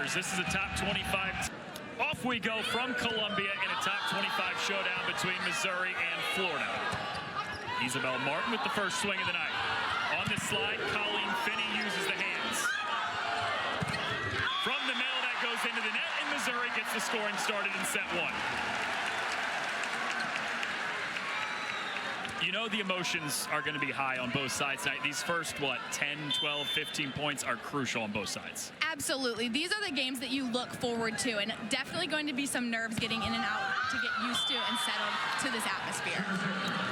Gators. This is a top 25. Off we go from Columbia in a top 25 showdown between Missouri and Florida. Isabel Martin with the first swing of the night. On the slide, Colleen Finney uses the hands. From the middle, that goes into the net, and Missouri gets the scoring started in set one. You know the emotions are going to be high on both sides tonight. These first, 10, 12, 15 points are crucial on both sides. Absolutely. These are the games that you look forward to, and definitely going to be some nerves getting in and out to get used to and settled to this atmosphere.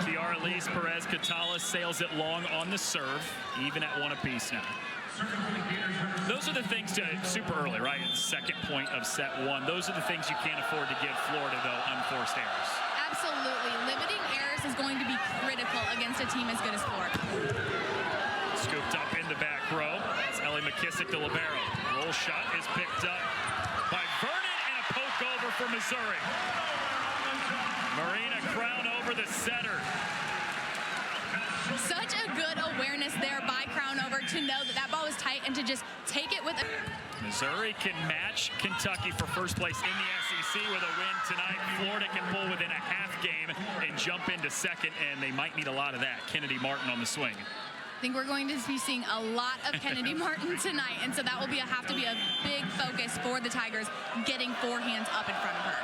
Kiara Elise Perez-Catala sails it long on the serve, even at one apiece now. Those are the things super early, right? Second point of set one. Those are the things you can't afford to give Florida, though, unforced errors. Absolutely. Limiting errors is going to be critical against a team as good as Florida. Scooped up in the back row. It's Ellie McKissick, the libero. Roll shot is picked up by Vernon, and a poke over for Missouri. Marina Crown over the setter. Such a good awareness there by Crownover to know that that ball was tight and to just take it with a... Missouri can match Kentucky for first place in the SEC with a win tonight. Florida can pull within a half game and jump into second, and they might need a lot of that. Kennedy Martin on the swing. I think we're going to be seeing a lot of Kennedy Martin tonight, and so that will have to be a big focus for the Tigers, getting forehands up in front of her.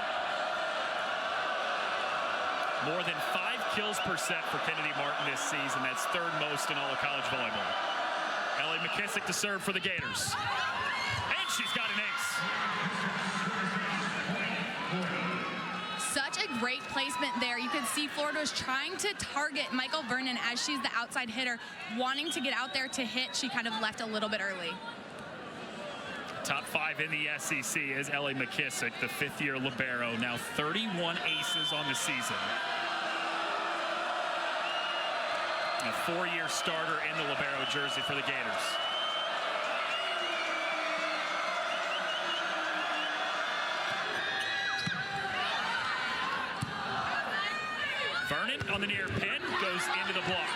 More than 5 kills per set for Kennedy Martin this season. That's third most in all of college volleyball. Ellie McKissick to serve for the Gators. And she's got an ace. Such a great placement there. You can see Florida was trying to target Michael Vernon as she's the outside hitter, wanting to get out there to hit. She kind of left a little bit early. Top 5 in the SEC is Ellie McKissick, the fifth-year libero, now 31 aces on the season. A 4-year starter in the libero jersey for the Gators. Vernon on the near pin, goes into the block.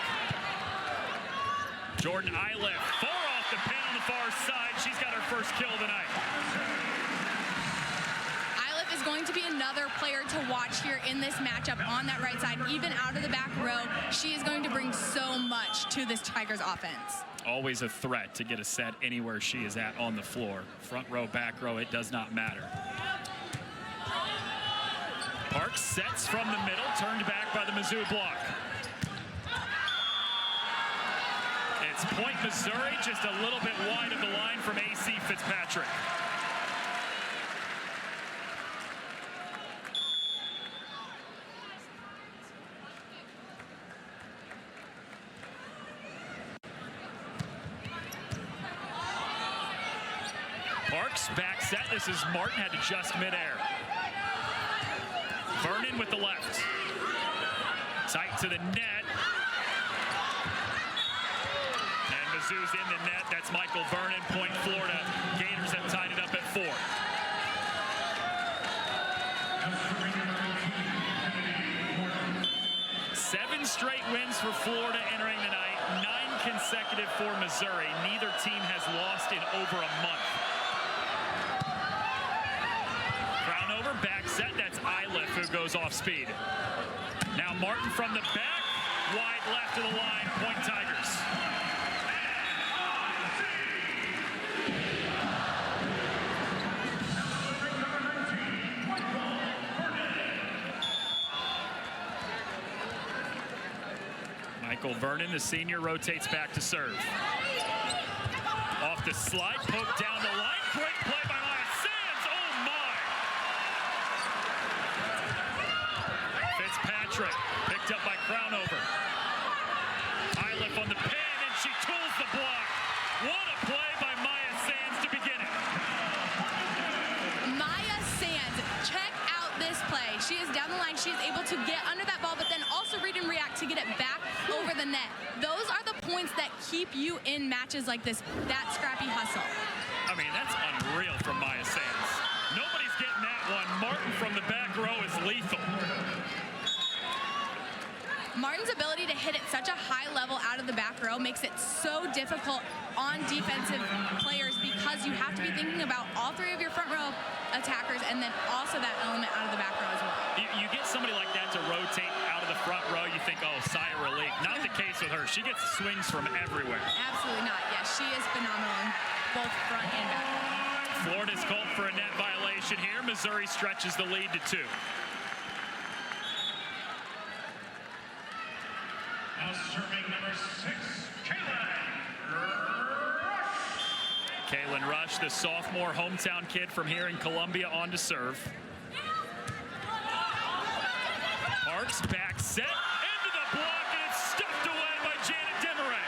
Jordan Iliff, 4 off the pin on the far side. She's got her first kill tonight. Iliff is going to be another player to watch here in this matchup on that right side, even out of the back row. She is going to bring so much to this Tigers offense. Always a threat to get a set anywhere she is at on the floor. Front row, back row, it does not matter. Parks sets from the middle, turned back by the Mizzou block. It's point Missouri, just a little bit wide of the line from AC Fitzpatrick. Parks back set. This is Martin, had to just midair. Vernon with the left. Tight to the net. And Mizzou's in the net. That's Michael Vernon. Point Florida. Gators have tied it up at 4. Seven straight wins for Florida entering the night. 9 consecutive for Missouri. Neither team has lost in over a month. Crownover, back set. That's Iliff who goes off speed. Now Martin from the back. Wide left of the line. Point Tigers. Michael Vernon, the senior, rotates back to serve. Off the slide, poke down the line. Great play by Maya Sands. Oh my! Fitzpatrick picked up by Crownover. Iliff on the pin, and she tools the block. What a play by Maya Sands to begin it. Maya Sands, check out this play. She is down the line. She is able to get under that ball, but then also read and react to get it back over the net. Those are the points that keep you in matches like this, that scrappy hustle. I mean, that's unreal from Maya Sands. Nobody's getting that one. Martin from the back row is lethal. Martin's ability to hit at such a high level out of the back row makes it so difficult on defensive players because you have to be thinking about all three of your front row attackers and then also that element out of the back row as well. You get somebody like that to rotate out of the front row, you think, oh, sigh of relief. Not the case with her. She gets swings from everywhere. Absolutely not. Yes, she is phenomenal in both front and back row. Florida's called for a net violation here. Missouri stretches the lead to 2. Now serving number 6, Kaylin Rush, the sophomore hometown kid from here in Columbia, on to serve. Parks back set into the block, and it's stuffed away by Janet Demaray.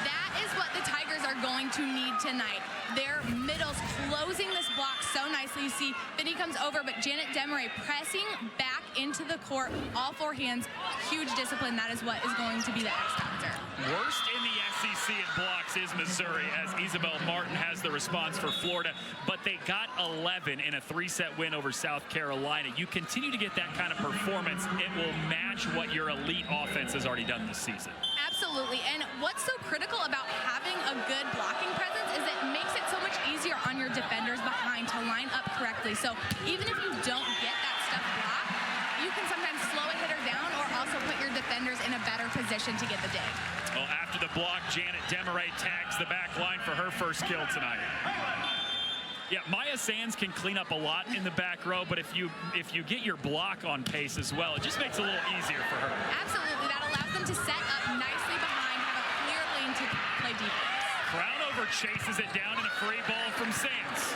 That is what the Tigers are going to need tonight. Their middles closing this block so nicely. You see Finney comes over, but Janet Demaray pressing back into the court, all 4 hands. Huge discipline. That is what is going to be the X factor. Worst in the SEC in blocks is Missouri, as Isabel Martin has the response for Florida, but they got 11 in a 3-set win over South Carolina. You continue to get that kind of performance, it will match what your elite offense has already done this season. Absolutely, and what's so critical about having a good blocking presence is it makes it so much easier on your defenders behind to line up correctly. So even if you don't get that stuff blocked, you can sometimes slow a hitter down or also put your defenders in a better position to get the dig. Well, after the block, Janet Demaray tags the back line for her first kill tonight. Yeah, Maya Sands can clean up a lot in the back row, but if you get your block on pace as well, it just makes it a little easier for her. Absolutely, that allows them to set up nicely behind, have a clear lane to play defense. Crownover chases it down in a free ball from Sands.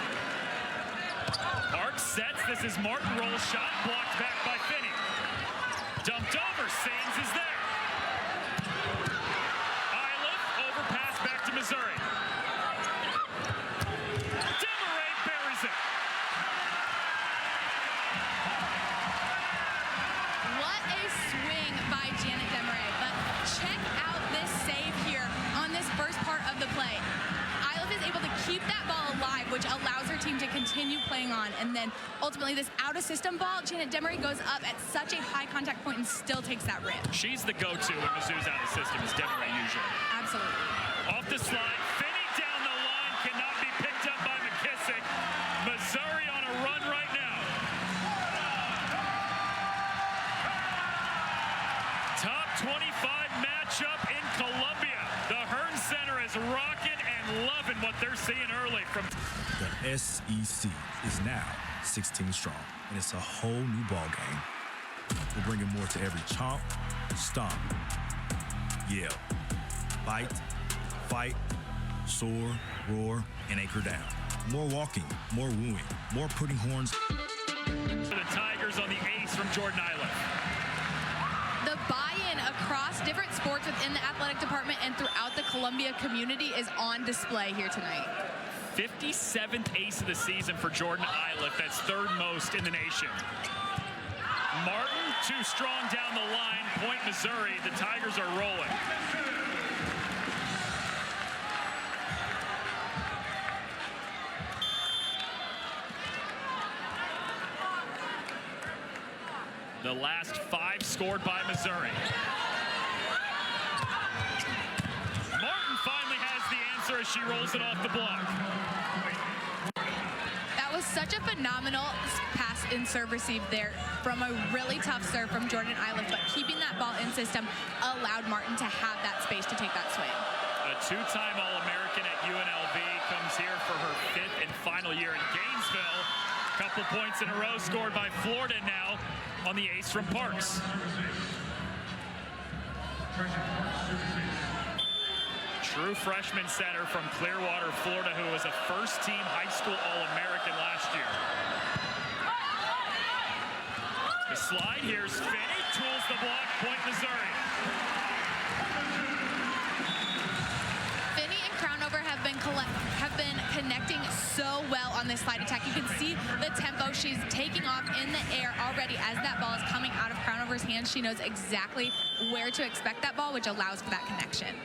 Parks sets, this is Martin, roll shot, blocked back by Finney. Dumped over, Sands is there. Overpass back to Missouri. Demaray buries it. What a swing by Janet Demaray. But check out this save here on this first part of the play. Iliff is able to keep that ball alive, which allows her team to continue playing on. And then ultimately this out-of-system ball, Janet Demaray goes up at such a high contact point and still takes that rip. She's the go-to when Mizzou's out of system, is Demaray usually. Absolutely. Off the slide, Finney down the line, cannot be picked up by McKissick. Missouri on a run right now. Top 25 matchup in Columbia. The Hearn Center is rocking and loving what they're seeing early from. The SEC is now 16 strong, and it's a whole new ball game. We're bringing more to every chomp, stomp, yell, bite, fight, soar, roar, and anchor down. More walking, more wooing, more putting horns. The Tigers on the ace from Jordan Iliff. The buy-in across different sports within the athletic department and throughout the Columbia community is on display here tonight. 57th ace of the season for Jordan Iliff. That's 3rd most in the nation. Martin, too strong down the line. Point Missouri. The Tigers are rolling. The last 5 scored by Missouri. Martin finally has the answer as she rolls it off the block. That was such a phenomenal pass in serve receive there from a really tough serve from Jordan Iliff, but keeping that ball in system allowed Martin to have that space to take that swing. A 2-time All-American at UNLV comes here for her 5th and final year in Gainesville. Couple points in a row scored by Florida now on the ace from Parks. True freshman center from Clearwater, Florida, who was a first-team high school All-American last year. The slide, here's Finney, tools the block, point Missouri. Finney and Crownover have been connecting so well on this slide attack. You can see the tempo. She's taking off in the air already as that ball is coming out of Crownover's hands. She knows exactly where to expect that ball, which allows for that connection.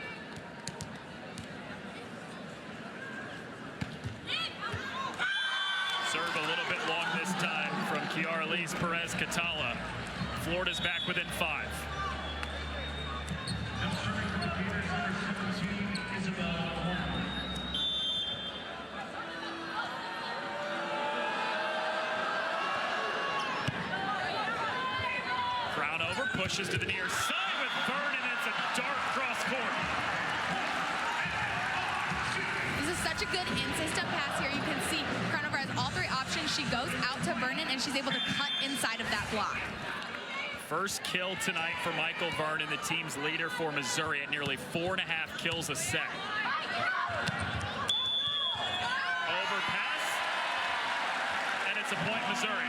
Serve a little bit long this time from Kiara Perez Catala. Florida's back within 5. Crown over, pushes to the near side with Vernon. It's a dart cross court. This is such a good in-system pass here. You can see Crownover has all 3 options. She goes out to Vernon, and she's able to cut inside of that block. First kill tonight for Michael Vernon, the team's leader for Missouri at nearly 4.5 kills a set. Overpass, and it's a point, Missouri.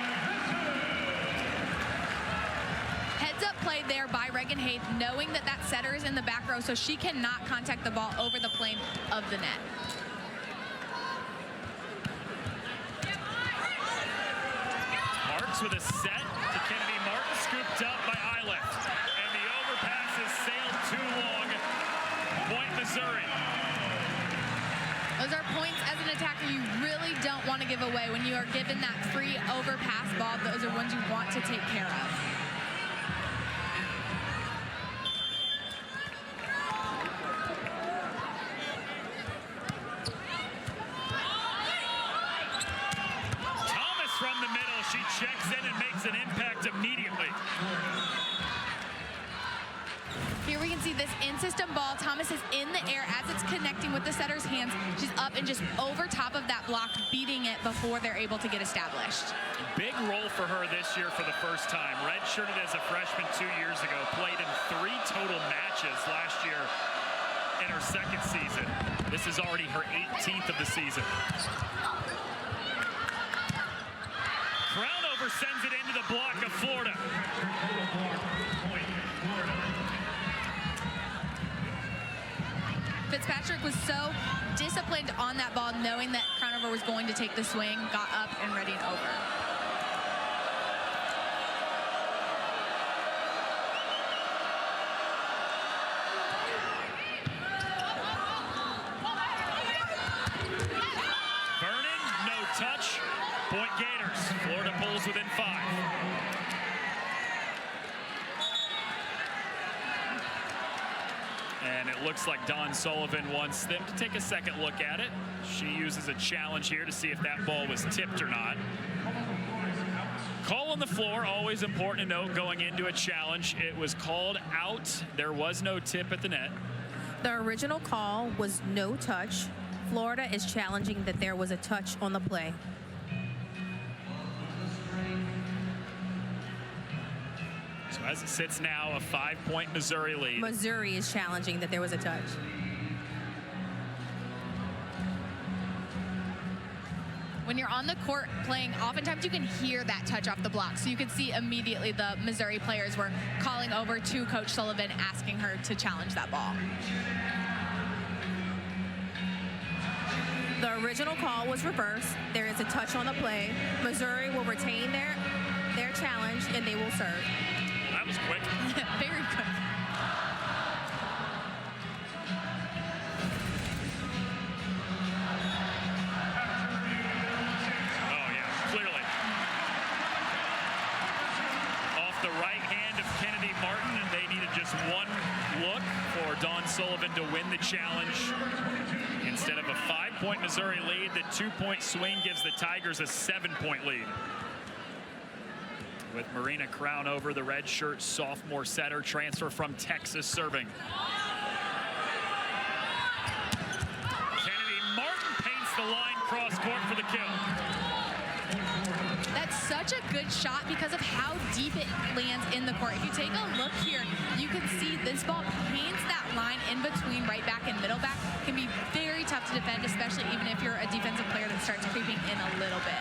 Heads-up play there by Reagan Haith, knowing that that setter is in the back row, so she cannot contact the ball over the plane of the net. Marks with a set to Kennedy Martin, scooped up by Eileth. And the overpass has sailed too long. Point, Missouri. Those are points as an attacker you really don't want to give away. When you are given that free overpass ball, those are ones you want to take care of. From the middle, she checks in and makes an impact immediately. Here we can see this in-system ball. Thomas is in the air as it's connecting with the setter's hands. She's up and just over top of that block, beating it before they're able to get established. Big role for her this year for the first time. Redshirted as a freshman 2 years ago, played in 3 total matches last year in her second season. This is already her 18th of the season. Crownover sends it into the block of Florida. Fitzpatrick was so disciplined on that ball, knowing that Crownover was going to take the swing, got up and ready and over. Vernon, no touch. Point Gators. Florida pulls within 5. And it looks like Dawn Sullivan wants them to take a second look at it. She uses a challenge here to see if that ball was tipped or not. Call on the floor, always important to note going into a challenge. It was called out. There was no tip at the net. The original call was no touch. Florida is challenging that there was a touch on the play. So as it sits now, a 5-point Missouri lead. Missouri is challenging that there was a touch. When you're on the court playing, oftentimes you can hear that touch off the block. So you could see immediately the Missouri players were calling over to Coach Sullivan, asking her to challenge that ball. The original call was reversed. There is a touch on the play. Missouri will retain their challenge, and they will serve. That was quick. Very quick. Oh, yeah, clearly. Off the right hand of Kennedy Martin, and they needed just one look for Dawn Sullivan to win the challenge. Instead of a 5-point Missouri lead, the 2-point swing gives the Tigers a 7-point lead. With Marina Crownover, the redshirt sophomore setter, transfer from Texas, serving. Kennedy Martin paints the line cross court for the kill. That's such a good shot because of how deep it lands in the court. If you take a look here, you can see this ball paints that line in between right back and middle back. It can be very tough to defend, especially even if you're a defensive player that starts creeping in a little bit.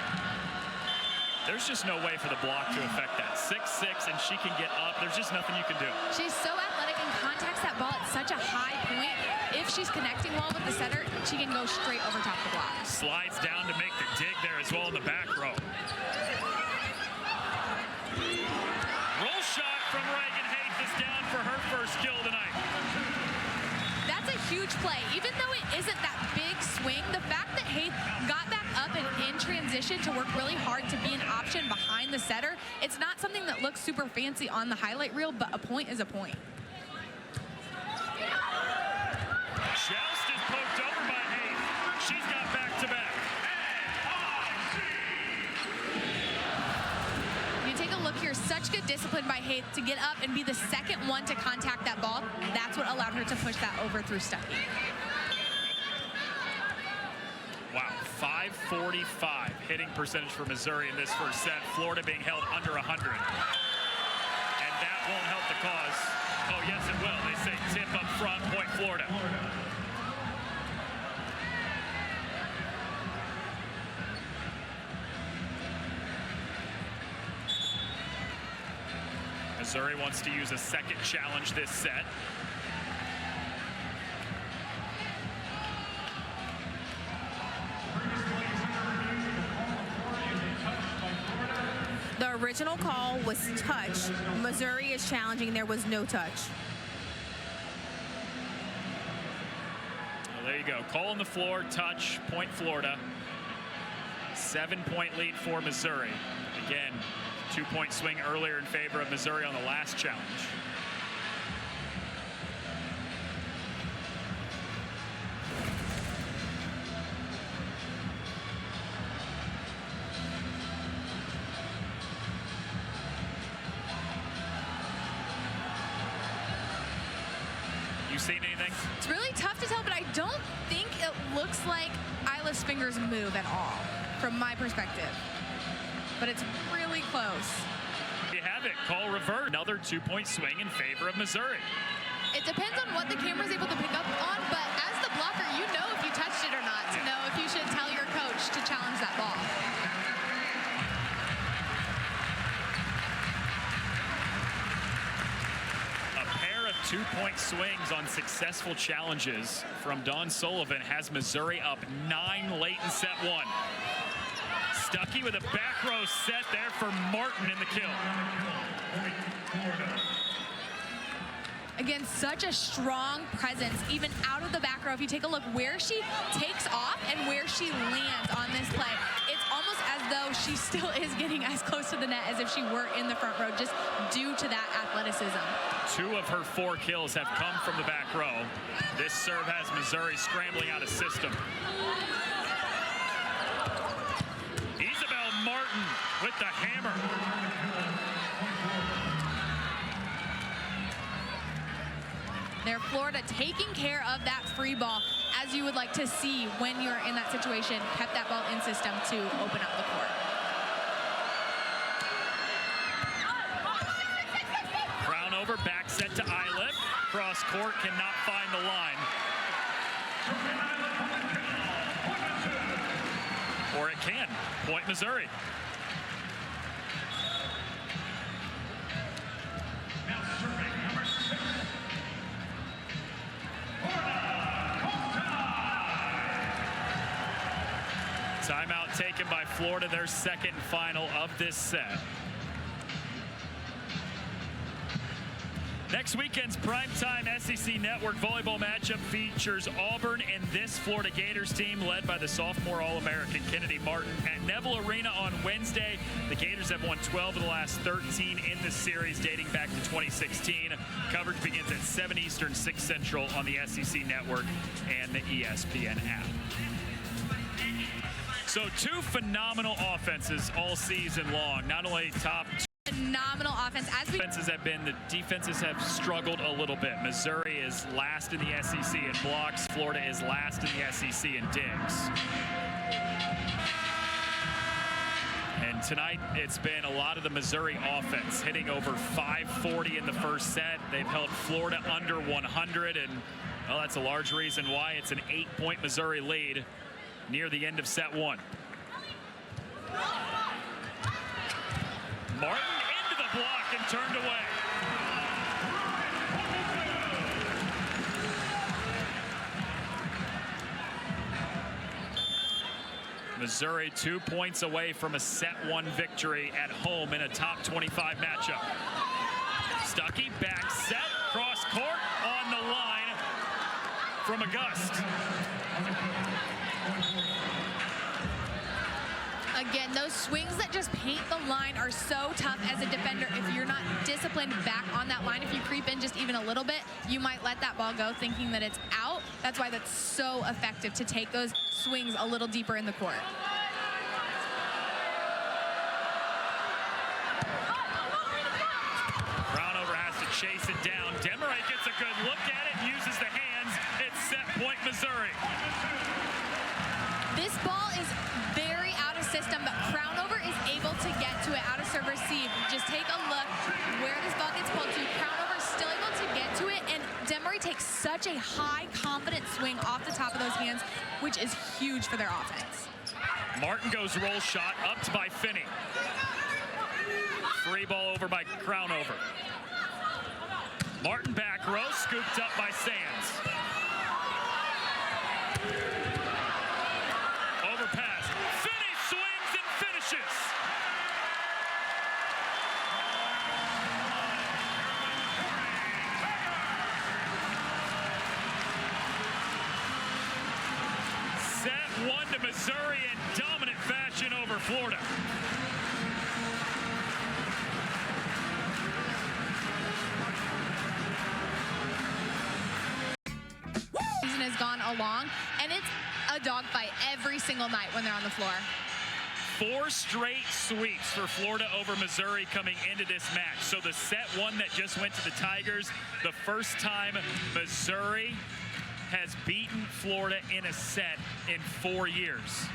There's just no way for the block to affect that. 6'6", and she can get up. There's just nothing you can do. She's so athletic and contacts that ball at such a high point. If she's connecting well with the setter, she can go straight over top the block. Slides down to make the dig there as well in the back row. Roll shot from Reagan Haith is down for her first kill tonight. That's a huge play. Even though it isn't that big swing, the fact that Hayth got back up and in transition to work really hard to be an option behind the setter. It's not something that looks super fancy on the highlight reel, but a point is a point. Joust is poked over by Hayth. She's got back-to-back. You take a look here, such good discipline by Hayth to get up and be the second one to contact that ball. That's what allowed her to push that over through Stuckey. Wow, 545 hitting percentage for Missouri in this first set. Florida being held under 100. And that won't help the cause. Oh, yes, it will. They say tip up front, point Florida. Missouri wants to use a second challenge this set. The original call was touch. Missouri is challenging. There was no touch. Well, there you go. Call on the floor, touch, point Florida. 7-point lead for Missouri. Again, 2-point swing earlier in favor of Missouri on the last challenge. You seen anything? It's really tough to tell, but I don't think it looks like Isla's fingers move at all, from my perspective. But it's really close. You have it. Call revert. Another 2-point swing in favor of Missouri. It depends on what the camera's able to pick up on, but as the blocker, you know if you touched it or not to know if you should tell your coach to challenge that ball. A pair of 2-point swings on successful challenges from Dawn Sullivan has Missouri up 9 late in set 1. Stuckey with a back row set there for Martin in the kill. Again, such a strong presence, even out of the back row. If you take a look where she takes off and where she lands on this play, it's almost as though she still is getting as close to the net as if she were in the front row, just due to that athleticism. 2 of her 4 kills have come from the back row. This serve has Missouri scrambling out of system. Martin with the hammer. There, Florida taking care of that free ball, as you would like to see when you're in that situation. Kept that ball in system to open up the court. Crown over, back set to Isla. Cross court, cannot find the line. Or it can. Point Missouri. Timeout taken by Florida, their second and final of this set. Next weekend's primetime SEC Network volleyball matchup features Auburn and this Florida Gators team led by the sophomore All-American Kennedy Martin at Neville Arena on Wednesday. The Gators have won 12 of the last 13 in the series dating back to 2016. Coverage begins at 7 Eastern, 6 Central on the SEC Network and the ESPN app. So 2 phenomenal offenses all season long. Not only top phenomenal offense. As we the defenses have struggled a little bit. Missouri is last in the SEC in blocks. Florida is last in the SEC in digs. And tonight, it's been a lot of the Missouri offense, hitting over 540 in the first set. They've held Florida under 100, and well, that's a large reason why it's an 8-point Missouri lead near the end of set 1. Martin into the block and turned away. Missouri 2 points away from a set 1 victory at home in a top 25 matchup. Stuckey back set, cross court on the line from August. Again, those swings that just paint the line are so tough as a defender. If you're not disciplined back on that line, if you creep in just even a little bit, you might let that ball go thinking that it's out. That's why that's so effective to take those swings a little deeper in the court. Brownover has to chase it down. Demaray gets a good look at it, uses the hands. It's set point Missouri. This ball is very out of system, but Crownover is able to get to it out of serve receive. Just take a look where this ball gets pulled to. Crownover still able to get to it, and Demaray takes such a high, confident swing off the top of those hands, which is huge for their offense. Martin goes roll shot, upped by Finney. Free ball over by Crownover. Martin back row, scooped up by Sands. Overpass. Finney swings and finishes. Set one to Missouri in dominant fashion over Florida. Season has gone along, and it's a dogfight every single night when they're on the floor. 4 straight sweeps for Florida over Missouri coming into this match. So the set one that just went to the Tigers, the first time Missouri has beaten Florida in a set in 4 years.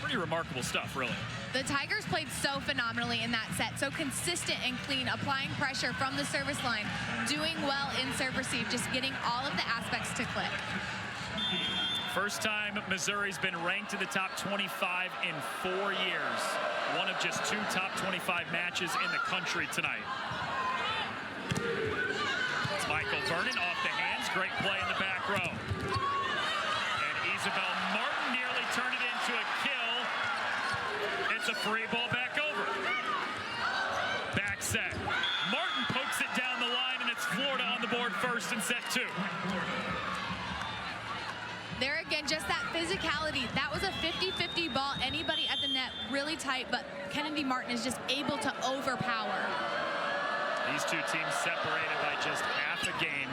Pretty remarkable stuff, really. The Tigers played so phenomenally in that set, so consistent and clean, applying pressure from the service line, doing well in serve receive, just getting all of the aspects to click. First time Missouri's been ranked in the top 25 in 4 years. One of just 2 top 25 matches in the country tonight. It's Michael Vernon off the hands. Great play in the back row. And Isabel Martin nearly turned it into a kill. It's a free ball back over. Back set. Martin pokes it down the line, and it's Florida on the board first in set 2. There again, just that physicality. That was a 50-50 ball. Anybody at the net really tight, but Kennedy Martin is just able to overpower. These two teams separated by just half a game.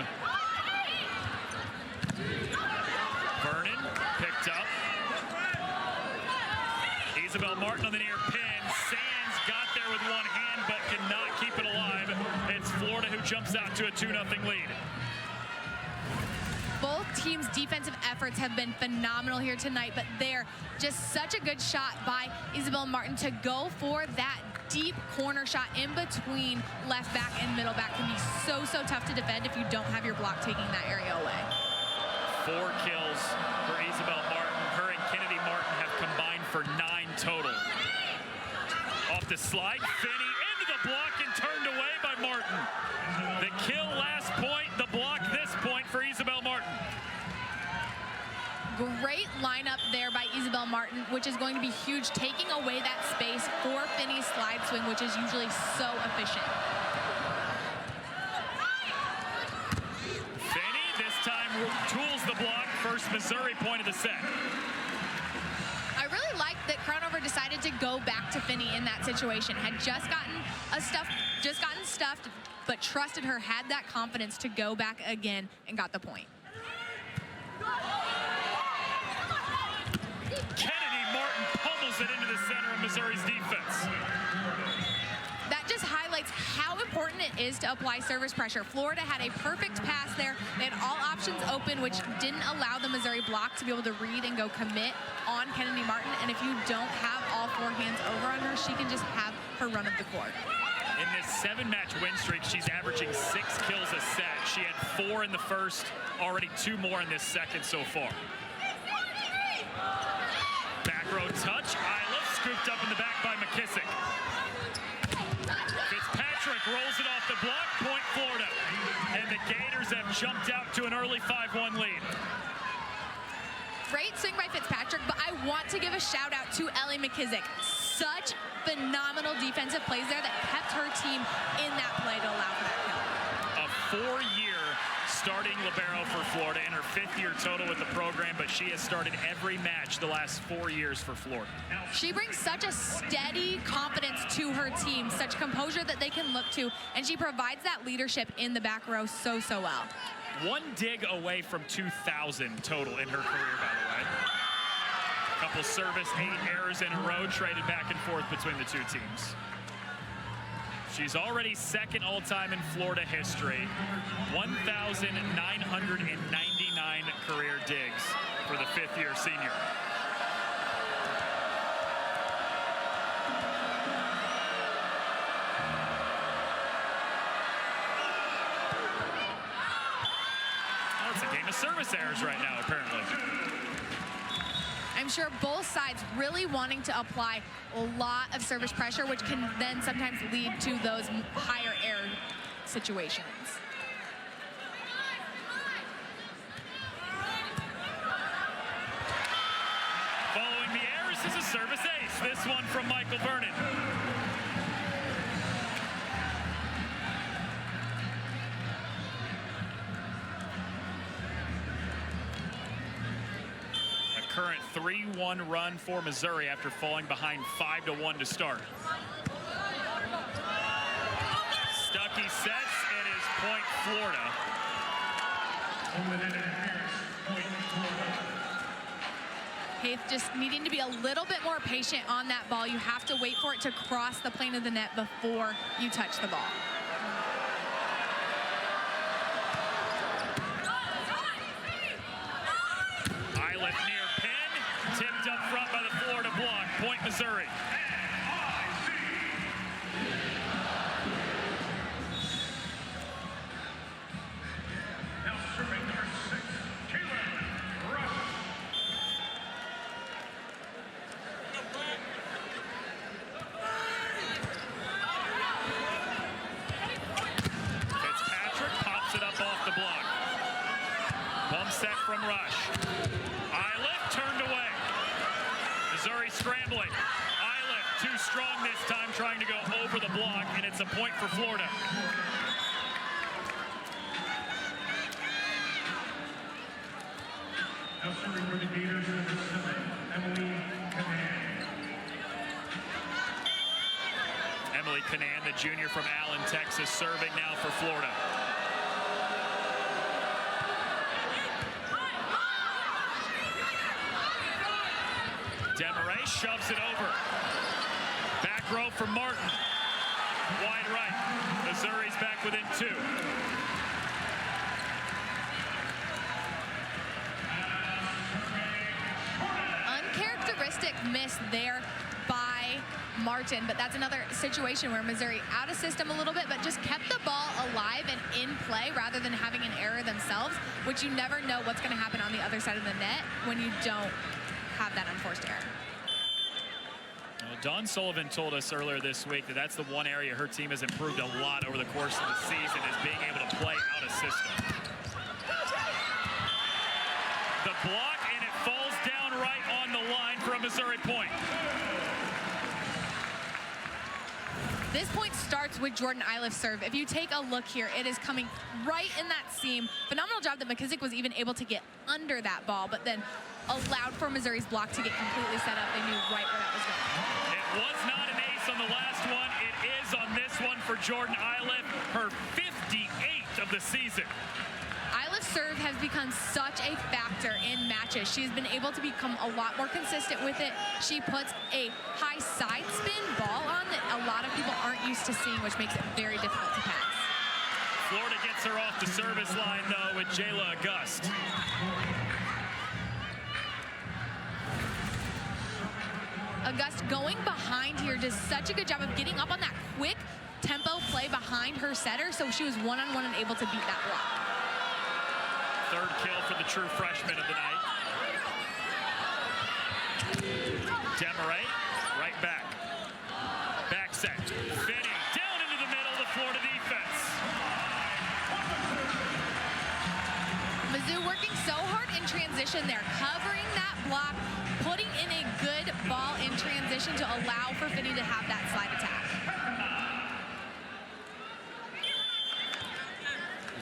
Vernon picked up. Isabel Martin on the near pin. Sands got there with one hand, but cannot keep it alive. It's Florida who jumps out to a 2-0 lead. Both teams' defensive efforts have been phenomenal here tonight, but they're just such a good shot by Isabel Martin to go for that deep corner shot in between left back and middle back. Can be so, so tough to defend if you don't have your block taking that area away. 4 kills for Isabel Martin. Her and Kennedy Martin have combined for 9 total. Off the slide, Finney into the block and turned away by Martin. The kill last point, the block this point for Isabel Martin. Great lineup there by Isabel Martin, which is going to be huge, taking away that space for Finney's slide swing, which is usually so efficient. Finney this time tools the block. First Missouri point of the set. I really like that Crownover decided to go back to Finney in that situation. Had just gotten stuffed, but trusted her, had that confidence to go back again and got the point. Kennedy Martin pummels it into the center of Missouri's defense. That just highlights how important it is to apply service pressure. Florida had a perfect pass there. They had all options open, which didn't allow the Missouri block to be able to read and go commit on Kennedy Martin. And if you don't have all 4 hands over on her, she can just have her run of the court. In this 7-match win streak, she's averaging 6 kills a set. She had 4 in the first, already 2 more in this second so far. Back row touch. Isla scooped up in the back by McKissick. Fitzpatrick rolls it off the block. Point Florida. And the Gators have jumped out to an early 5-1 lead. Great swing by Fitzpatrick, but I want to give a shout out to Ellie McKissick. Such phenomenal defensive plays there that kept her team in that play to allow for that kill. A 4-year starting libero for Florida in her 5th year total with the program, but she has started every match the last 4 years for Florida. She brings such a steady confidence to her team, such composure that they can look to, and she provides that leadership in the back row so well. 1 dig away from 2,000 total in her career, by the way. Couple service, 8 errors in a row, traded back and forth between the 2 teams. She's already 2nd all-time in Florida history. 1,999 career digs for the 5th year senior. Well, it's a game of service errors right now, apparently. I'm sure both sides really wanting to apply a lot of service pressure, which can then sometimes lead to those higher error situations. Following the errors is a service ace. This one from Michael Vernon. Current 3-1 run for Missouri after falling behind 5-1 to start. Stuckey sets, it is point Florida. Haith just needing to be a little bit more patient on that ball. You have to wait for it to cross the plane of the net before you touch the ball. Tipped up front by the Florida block. Point Missouri. Now serving number 6, Kayla Rush. Fitzpatrick pops it up off the block. Bump set from Rush. Eiliff turned away. Missouri scrambling. Eiliff too strong this time, trying to go over the block, and it's a point for Florida. Now serving for the Gators, number 7, Emily Canan. Emily Canan, the junior from Allen, Texas, serving now for Florida. Demarais shoves it over. Back row for Martin. Wide right. Missouri's back within 2. Uncharacteristic miss there by Martin, but that's another situation where Missouri out of system a little bit, but just kept the ball alive and in play rather than having an error themselves, which you never know what's going to happen on the other side of the net when you don't have that unforced error. Well, Dawn Sullivan told us earlier this week that that's the one area her team has improved a lot over the course of the season, is being able to play out of system. The block, and it falls down right on the line for a Missouri point. This point starts with Jordan Eiliff's serve. If you take a look here, it is coming right in that seam. Phenomenal job that McKissick was even able to get under that ball, but then allowed for Missouri's block to get completely set up. They knew right where that was going. It was not an ace on the last one. It is on this one for Jordan Eiliff, her 58th of the season. Eiliff's serve has become such a factor in matches. She's been able to become a lot more consistent with it. She puts a high side spin ball on that a lot of people aren't used to seeing, which makes it very difficult to pass. Florida gets her off the service line, though, with Jayla August. August going behind here does such a good job of getting up on that quick tempo play behind her setter, so she was one-on-one and able to beat that block. Third kill for the true freshman of the night. Demarais, right back. Back set. Finney down into the middle of the Florida defense. Mizzou working so hard in transition there, covering that block, putting in a good ball in transition to allow for Finney to have that slide attack.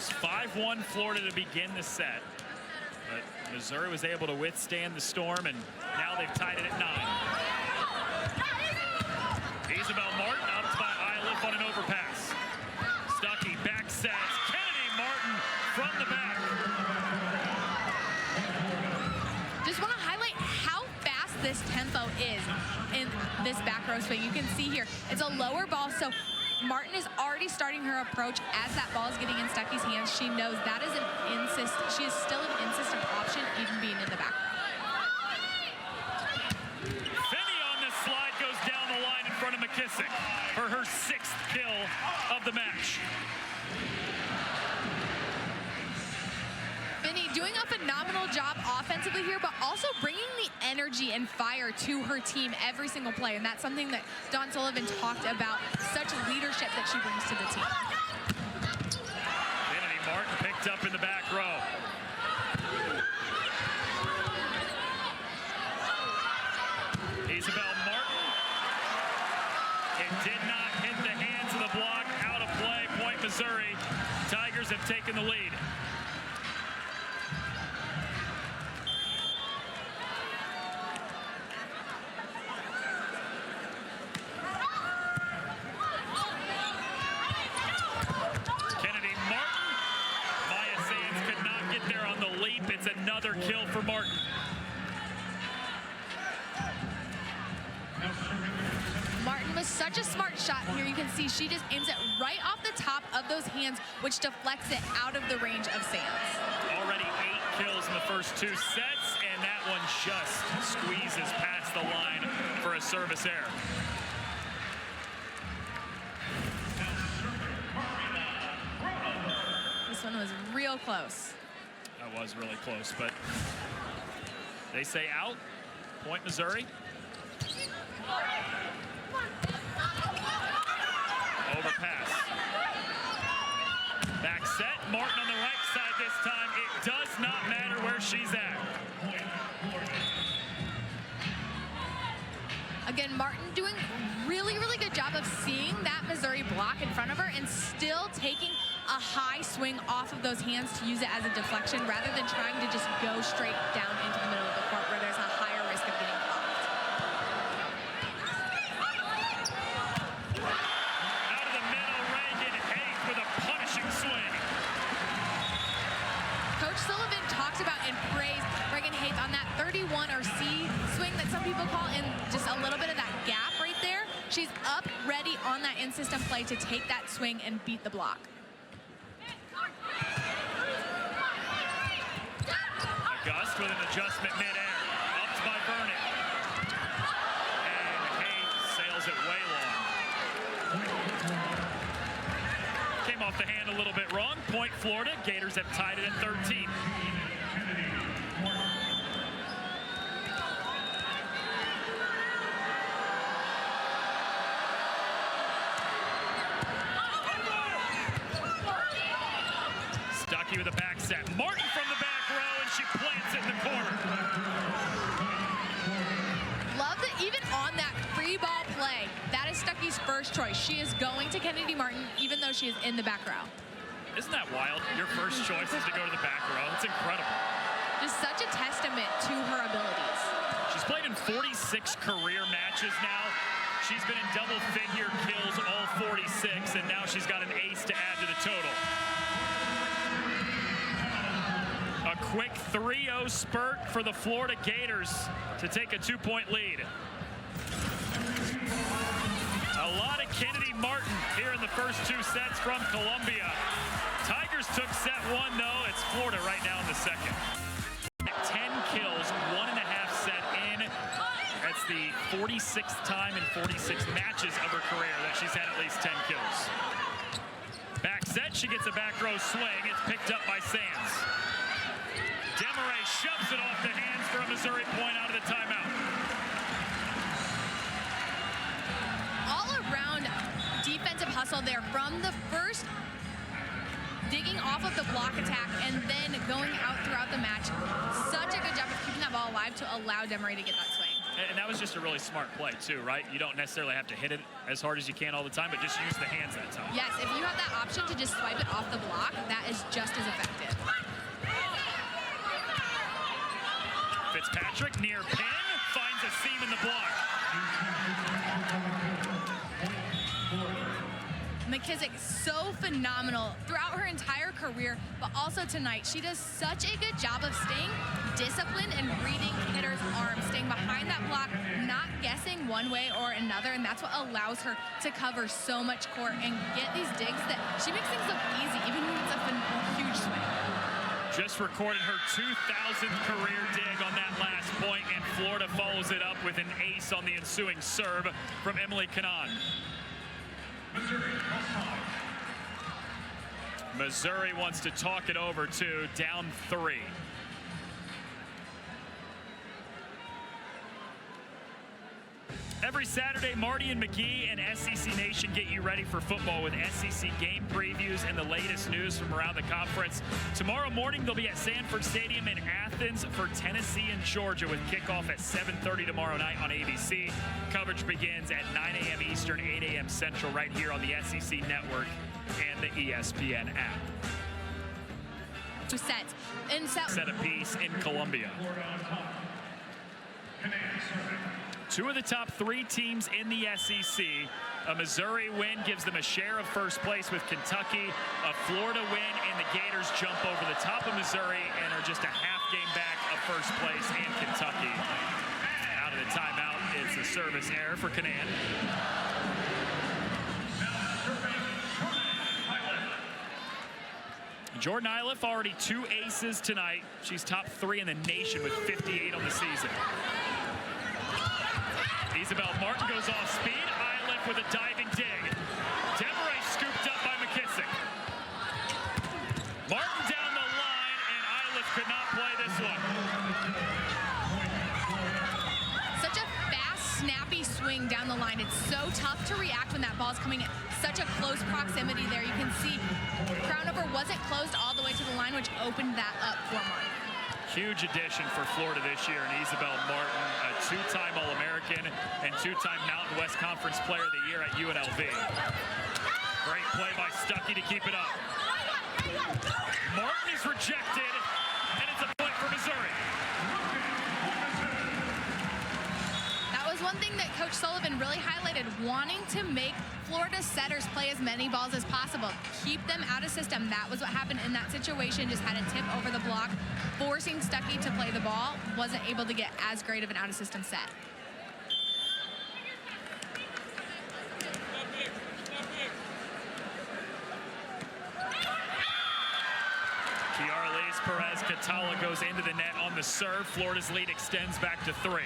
was 5-1 Florida to begin the set. But Missouri was able to withstand the storm, and now they've tied it at 9. Isabel Martin up by Iliff on an overpass. Stuckey back sets. Kennedy Martin from the back. Just want to highlight how fast this tempo is in this back row swing. You can see here, it's a lower ball, so Martin is already starting her approach as that ball is getting in Stuckey's hands. She knows that is she is still an insistent option, even being in the back row. Finney on this slide goes down the line in front of McKissick for her 6th kill of the match. Finney doing a phenomenal job offensively here, but also bringing the energy and fire to her team every single play, and that's something that Dawn Sullivan talked about, such leadership that she brings to the team. Kennedy Martin picked up in the back row. Isabel Martin. It did not hit the hands of the block. Out of play. Point Missouri. Tigers have taken the lead. Kennedy Martin. Maya Sands could not get there on the leap. It's another kill for Martin. Martin was such a smart shot here. You can see she just aims it right off the top of those hands, which deflects it out of the range of Sands. Already 8 kills in the first 2 sets, and that one just squeezes past the line for a service error. This one was real close. That was really close, but they say out. Point Missouri. Overpass. Back set. Martin on the right side this time. It does not matter where she's at. Again, Martin doing really good job of seeing that Missouri block in front of her and still taking a high swing off of those hands to use it as a deflection rather than trying to just go straight down into the middle of the court where there's a higher risk of getting blocked. Out of the middle, Reagan Haight with a punishing swing. Coach Sullivan talks about and praised Reagan Haight on that 31 or C swing that some people call, in just a little bit of that gap right there. She's up, ready on that in-system play to take that swing and beat the block. August with an adjustment midair. Upped by Burnett. And Haight sails it way long. Came off the hand a little bit wrong. Point Florida. Gators have tied it at 13. Stuckey with a back set. Martin from the back row, and she plants it in the corner. Love that even on that free ball play, that is Stuckey's first choice. She is going to Kennedy Martin, even though she is in the back row. Isn't that wild? Your first choice is to go to the back row. It's incredible. Just such a testament to her abilities. She's played in 46 career matches now. She's been in double-figure kills all 46, and now she's got an ace to add to the total. A quick 3-0 spurt for the Florida Gators to take a 2-point lead. A lot of Kennedy Martin here in the first 2 sets from Columbia. Tigers took set 1, though. It's Florida right now in the second. 10 kills, 1.5 set in. That's the 46th time in 46 matches of her career that she's had at least 10 kills. Back set, she gets a back row swing. It's picked up by Sands. Demaray shoves it off the hands for a Missouri point out of the timeout. All around defensive hustle there from the first digging off of the block attack and then going out throughout the match. Such a good job of keeping that ball alive to allow Demaray to get that swing. And that was just a really smart play, too, right? You don't necessarily have to hit it as hard as you can all the time, but just use the hands that time. Yes, if you have that option to just swipe it off the block, that is just as effective. Fitzpatrick near pin, finds a seam in the block. McKissick, so phenomenal throughout her entire career, but also tonight. She does such a good job of staying disciplined and reading hitters' arms, staying behind that block, not guessing one way or another, and that's what allows her to cover so much court and get these digs that she makes things look easy, even when it's a huge swing. Just recorded her 2,000th career dig on that last point, and Florida follows it up with an ace on the ensuing serve from Emily Canaan. Missouri wants to talk it over too, down 3. Every Saturday, Marty and McGee and SEC Nation get you ready for football with SEC game previews and the latest news from around the conference. Tomorrow morning, they'll be at Sanford Stadium in Athens for Tennessee and Georgia with kickoff at 7:30 tomorrow night on ABC. Coverage begins at 9 a.m. Eastern, 8 a.m. Central, right here on the SEC Network and the ESPN app. Set a piece in Columbia. Two of the top 3 teams in the SEC. A Missouri win gives them a share of first place with Kentucky. A Florida win, and the Gators jump over the top of Missouri and are just a half game back of first place and Kentucky. Out of the timeout, it's a service error for Canaan. Jordan Iliff already 2 aces tonight. She's top 3 in the nation with 58 on the season. Isabel Martin goes off speed. Iliff with a diving dig. Deveray scooped up by McKissick. Martin down the line, and Iliff could not play this one. Such a fast, snappy swing down the line. It's so tough to react when that ball's coming in such a close proximity there. You can see Crownover wasn't closed all the way to the line, which opened that up for Martin. Huge addition for Florida this year, and Isabel Martin, a 2-time All-American and 2-time Mountain West Conference Player of the Year at UNLV. Great play by Stuckey to keep it up. Martin is rejected, and it's a point for Missouri. That was one thing that Coach Sullivan really highlighted, wanting to make Florida setters play as many balls as possible. Keep them out of system. That was what happened in that situation. Just had a tip over the block, forcing Stuckey to play the ball. Wasn't able to get as great of an out-of-system set. Kiara Lees, Perez Catala goes into the net on the serve. Florida's lead extends back to 3.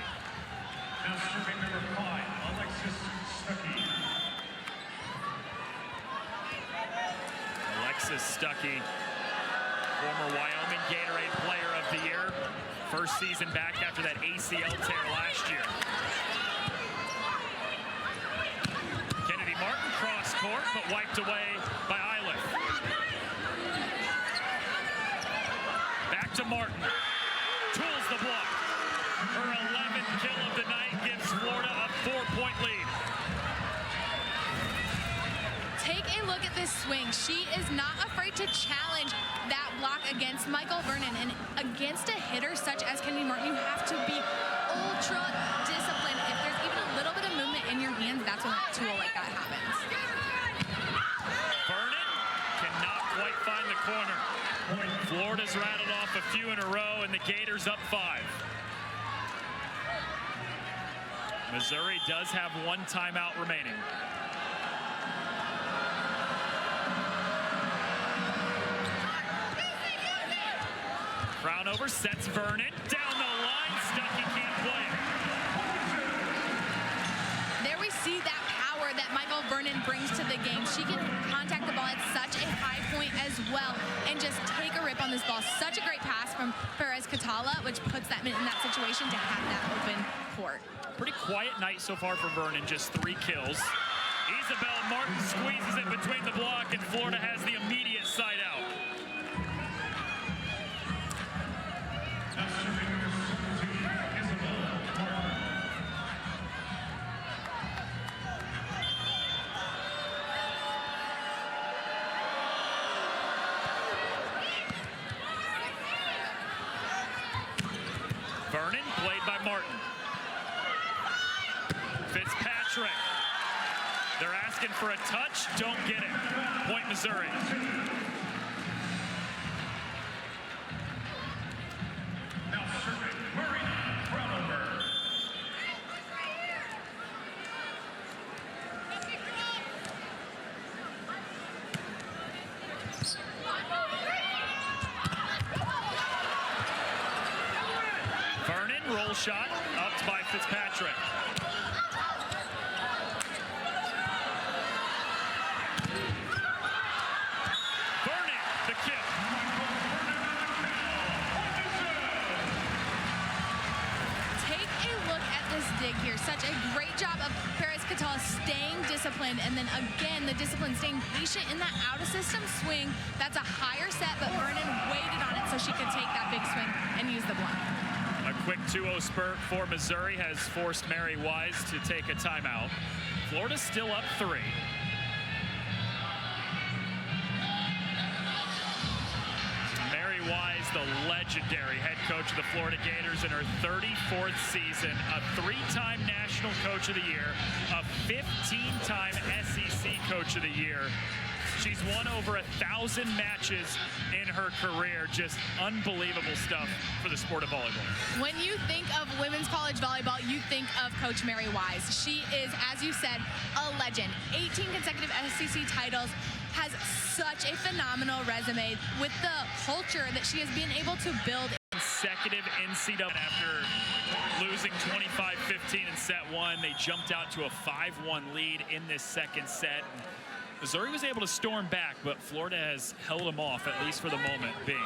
Now serving number 5, Alexis Stuckey. Alexis Stuckey, former Wyoming Gatorade Player of the Year. First season back after that ACL tear last year. Kennedy Martin cross court, but wiped away by Iliff. Back to Martin. Tools the block. Her 11th kill of the night gives Florida a 4-point lead. Take a look at this swing. She is not afraid to challenge that block against Michael Vernon. And against a hitter such as Kennedy Martin, you have to be ultra disciplined. If there's even a little bit of movement in your hands, that's when a tool like that happens. Vernon cannot quite find the corner. Florida's rattled off a few in a row, and the Gators up 5. Missouri does have 1 timeout remaining. Crownover sets Vernon down the line. Stuckey can't play it. There we see that power that Michael Vernon brings to the game. She can contact the ball at such a high point as well and just take a rip on this ball. Such a great pass from Perez Catala, which puts that in that situation to have that open court. Pretty quiet night so far for Vernon, just 3 kills. Isabel Martin squeezes it between the block, and Florida has the immediate side out. looking for a touch, don't get it. Point Missouri. Now serving Marina Frauenberg. Vernon, roll shot, upped by Fitzpatrick. Vernon, the kick. Take a look at this dig here. Such a great job of Perez-Catala staying disciplined, and then again, the discipline staying patient in that out-of-system swing. That's a higher set, but Vernon waited on it so she could take that big swing and use the block. A quick 2-0 spurt for Missouri has forced Mary Wise to take a timeout. Florida's still up 3. Mary Wise, the legendary head coach of the Florida Gators in her 34th season, a 3-time National Coach of the Year, a 15-time SEC Coach of the Year. She's won over 1,000 matches in her career. Just unbelievable stuff for the sport of volleyball. When you think of women's college volleyball, you think of Coach Mary Wise. She is, as you said, a legend. 18 consecutive SEC titles, has such a phenomenal resume with the culture that she has been able to build. Consecutive NCAA. After losing 25-15 in set 1, they jumped out to a 5-1 lead in this second set. Missouri was able to storm back, but Florida has held them off, at least for the moment being.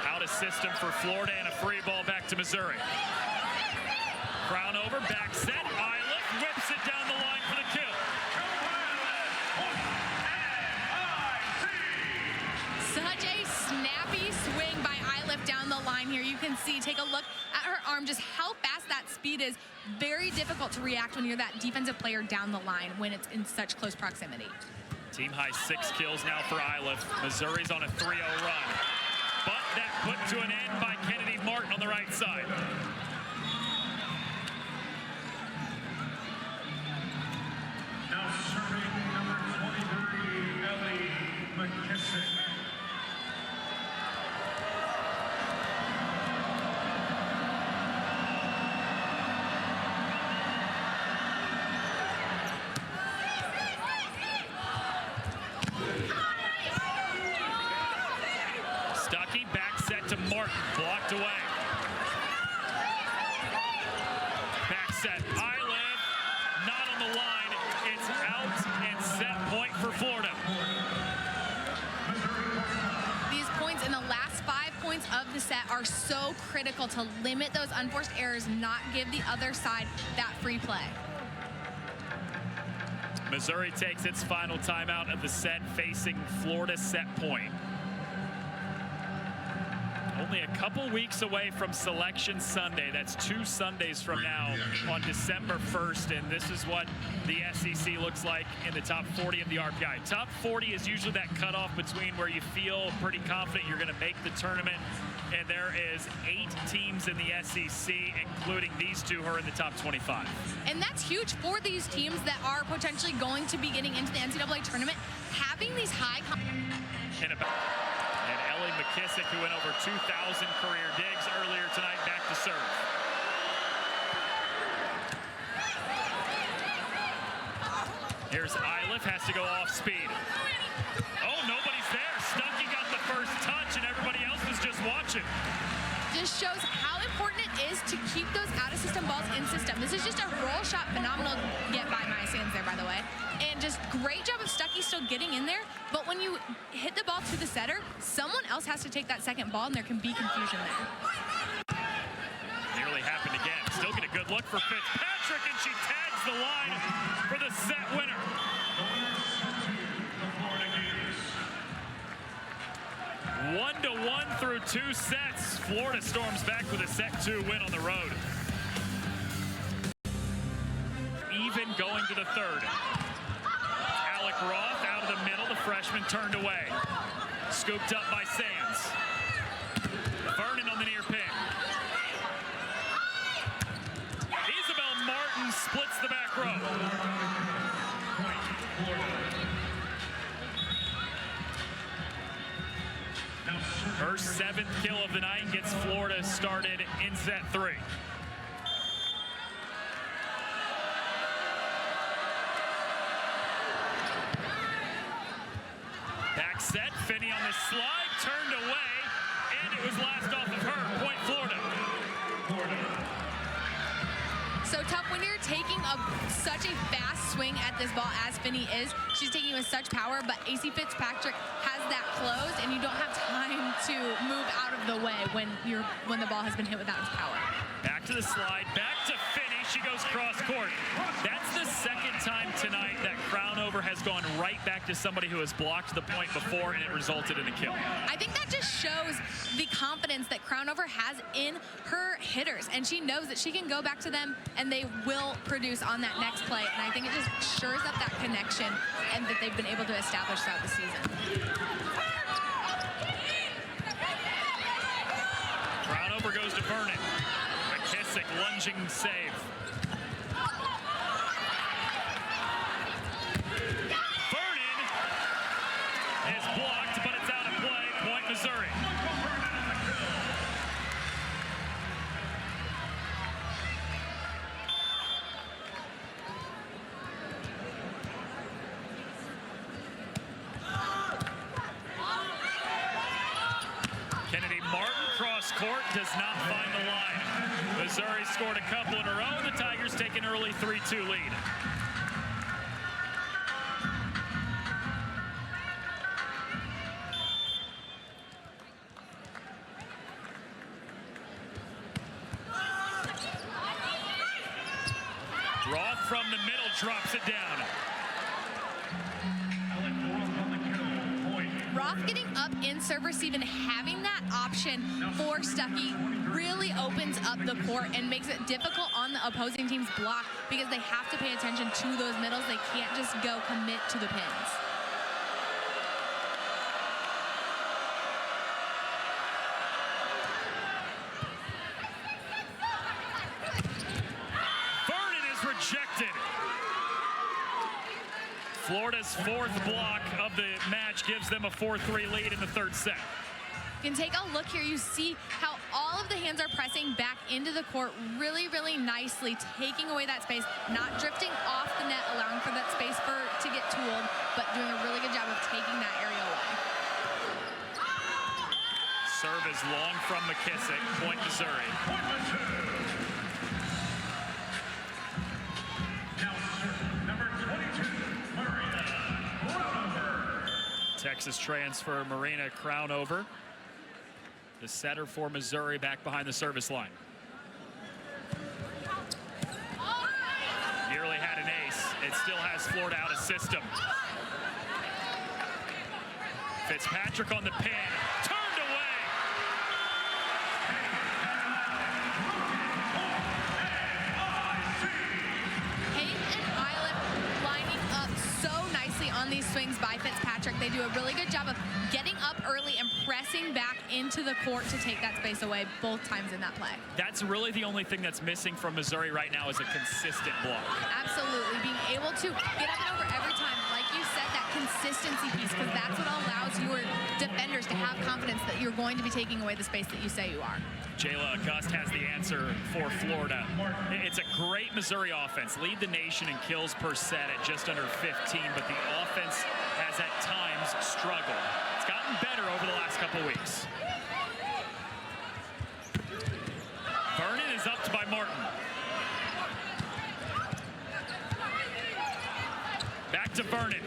Out of system for Florida and a free ball back to Missouri. Crown over, back set. Eiliff whips it down the line for the kill. Such a snappy swing by Eiliff down the line here. You can see, take a look at her arm, just how fast that speed is. Very difficult to react when you're that defensive player down the line when it's in such close proximity. Team high 6 kills now for Eiliff. Missouri's on a 3-0 run. But that put to an end by Kennedy Martin on the right side. Now serving number 23, Ellie McKissick. Stuckey, back set to Martin, blocked away. Back set, Eiliff, not on the line. It's out and set point for Florida. These points in the last 5 points of the set are so critical to limit those unforced errors, not give the other side that free play. Missouri takes its final timeout of the set, facing Florida set point. Only a couple weeks away from Selection Sunday. That's 2 Sundays from now on December 1st, and this is what the SEC looks like in the top 40 of the RPI. Top 40 is usually that cutoff between where you feel pretty confident you're going to make the tournament, and there is 8 teams in the SEC, including these 2 who are in the top 25. And that's huge for these teams that are potentially going to be getting into the NCAA tournament, having these high... And Ellie McKissick, who went over 2,000 career digs earlier tonight, back to serve. Here's Eiliff, has to go off speed. Oh, nobody's there. Stuckey got the first touch, and everybody else was just watching. Just shows how important it is to keep those out-of-system balls in system. This is just a roll shot, phenomenal get by my hands there, by the way. And just great job of Stuckey still getting in there. But when you hit the ball to the setter, someone else has to take that second ball, and there can be confusion there. Nearly happened again. Still get a good look for Fitzpatrick, and she tags the line for the set winner. The Florida Gators. 1-1 through 2 sets. Florida storms back with a set 2 win on the road. Even going to the third. Alec Roth out of the middle. The freshman turned away. Scooped up by Sands. Vernon on the near pin. Isabel Martin splits the back row. Florida started in set 3. Back set, Finney on the slide, turned away, and it was last off of her. Point Florida. So tough when you're taking such a fast swing at this ball as Finney is. She's taking with such power, but AC Fitzpatrick has that closed, and you don't have time to move out of the way when the ball has been hit with that much power. Back to the slide, back to Finney. She goes cross court. That's the second time tonight that Crownover has gone right back to somebody who has blocked the point before, and it resulted in a kill. I think that just shows the confidence that Crownover has in her hitters, and she knows that she can go back to them and they will produce on that next play. And I think it just shores up that connection and that they've been able to establish throughout the season. Crownover goes to Vernon. McKissick lunging save. Vernon is blocked, but it's out of play. Point Missouri. Kennedy Martin cross court does not find the line. Missouri scored a couple in a row, and the Tigers take an early 3-2 lead. Roth from the middle drops it down. Roth getting up in serve receive and having that option for Stuckey really opens up the court and makes it difficult on the opposing team's block because they have to pay attention to those middles. They can't just go commit to the pins. Vernon is rejected. Florida's fourth block of the match gives them a 4-3 lead in the third set. You can take a look here. You see how all of the hands are pressing back into the court really, really nicely, taking away that space, not drifting off the net, allowing for that space to get tooled, but doing a really good job of taking that area away. Serve is long from McKissick. Point Missouri. Texas transfer Marina Crownover, the setter for Missouri, back behind the service line. Nearly had an ace. It still has Florida out of system. Fitzpatrick on the pin. Turned away. Hayden and Eilif lining up so nicely on these swings by Fitzpatrick. They do a really good job of getting up early and pressing back into the court to take that space away both times in that play. That's really the only thing that's missing from Missouri right now is a consistent block. Absolutely. Being able to get up and over every time, like you said, that consistency piece, because that's what allows your defenders to have confidence that you're going to be taking away the space that you say you are. Jayla August has the answer for Florida. It's a great Missouri offense. Lead the nation in kills per set at just under 15, but the offense has at times struggled. It's gotten better over the last couple weeks. Vernon is upped by Martin. Back to Vernon.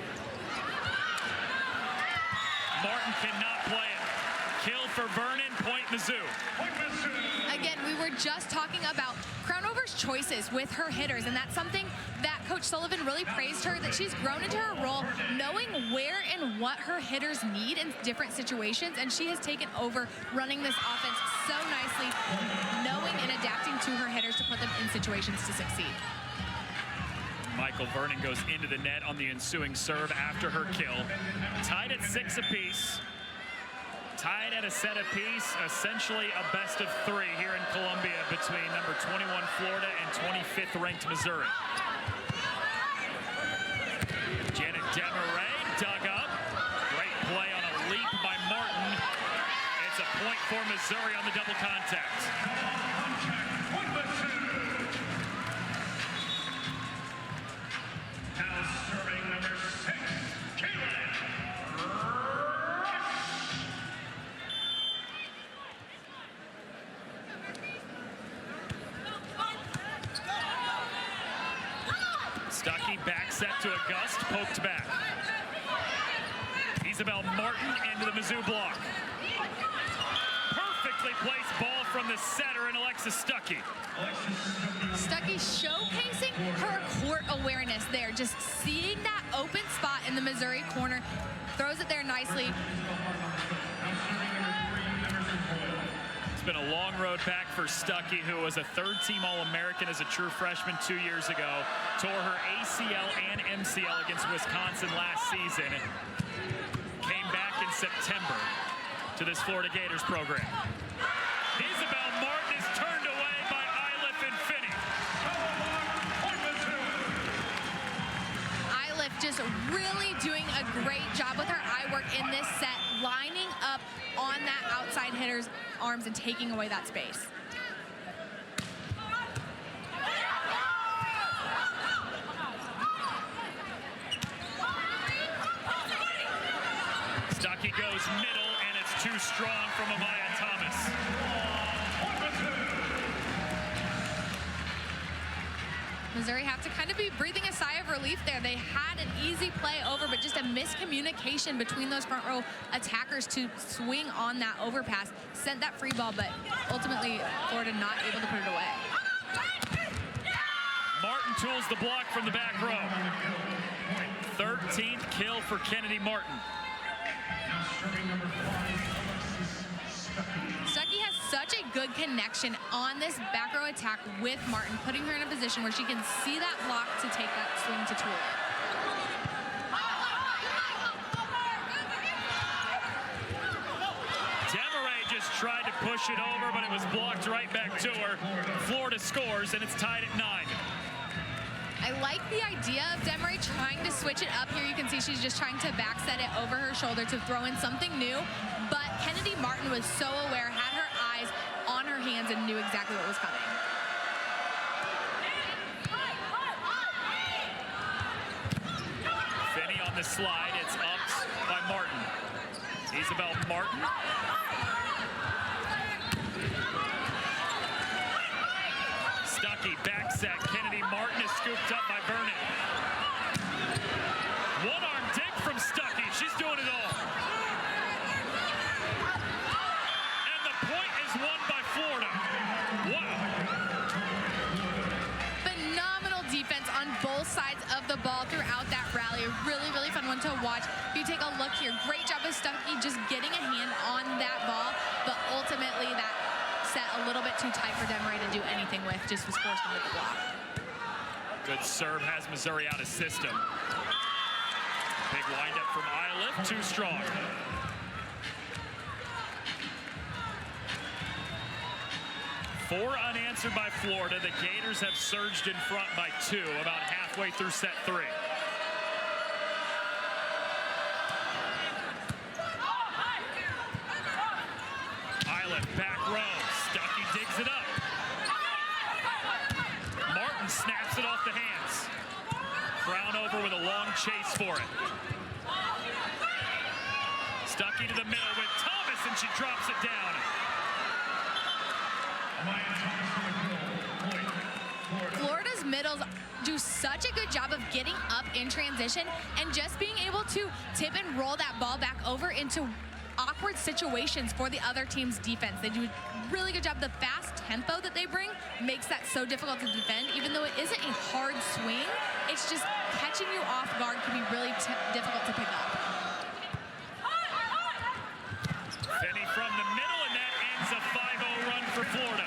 Martin cannot play it. Kill for Vernon, point Mizzou. Again, we were just talking about Crownover's choices with her hitters, and that's something that Coach Sullivan really praised her, that she's grown into her role, knowing where and what her hitters need in different situations, and she has taken over running this offense so nicely, knowing and adapting to her hitters to put them in situations to succeed. Michael Vernon goes into the net on the ensuing serve after her kill. Tied at 6 apiece. Tied at a set apiece, essentially a best of 3 here in Columbia between number 21 Florida and 25th ranked Missouri. Janet Demaray dug up. Great play on a leap by Martin. It's a point for Missouri on the double contact. Now serving number 6, Caitlin. Stuckey back set to a gust, poked back. Isabel Martin into the Mizzou block. Perfectly placed ball from the setter and Alexis Stuckey. Stuckey showcasing her court awareness there, just seeing that open spot in the Missouri corner, throws it there nicely. It's been a long road back for Stuckey, who was a third-team All-American as a true freshman 2 years ago, tore her ACL and MCL against Wisconsin last season, came back in September to this Florida Gators program. Isabel Martin is turned away by Iliff and Finney. Iliff just really doing a great job with her eye work in this set, lining up on that outside hitter's arms and taking away that space. Stuckey goes middle, and it's too strong from Amaya Thomas. Missouri have to kind of be breathing a sigh of relief there. They had an easy play over, but just a miscommunication between those front row attackers to swing on that overpass. Sent that free ball, but ultimately Florida not able to put it away. Martin tools the block from the back row. 13th kill for Kennedy Martin. Now serving number 5, Alexis Stuckey. Stuckey has such a good connection on this back row attack with Martin, putting her in a position where she can see that block to take that swing to tool it. Demaray just tried to push it over, but it was blocked right back to her. Florida scores, and it's tied at 9. I like the idea of Demaray trying to switch it up here. You can see she's just trying to back set it over her shoulder to throw in something new. But Kennedy Martin was so aware, had her eyes on her hands, and knew exactly what was coming. Finney on the slide. It's upped by Martin. Isabel Martin. Stuckey back set. Kennedy Martin is scooped up by Vernon. One-arm dig from Stuckey. She's doing it all. And the point is won by Florida. Wow. Phenomenal defense on both sides of the ball throughout that rally. A really, really fun one to watch. If you take a look here, great job of Stuckey just getting a hand on that ball, but ultimately that set a little bit too tight for Demaray to do anything with, just was forced into the block. Good serve has Missouri out of system. Big windup from Iliff, too strong. Four unanswered by Florida. The Gators have surged in front by 2, about halfway through set 3. Iliff, back row. Stuckey digs it up. Martin snaps it off the hands. Brown over with a long chase for it. Stuckey to the middle with Thomas, and she drops it down. Florida's middles do such a good job of getting up in transition and just being able to tip and roll that ball back over into awkward situations for the other team's defense. They do a really good job. The fast tempo that they bring makes that so difficult to defend. Even though it isn't a hard swing, it's just catching you off guard can be really difficult to pick up. Finney from the middle, and that ends a 5-0 run for Florida.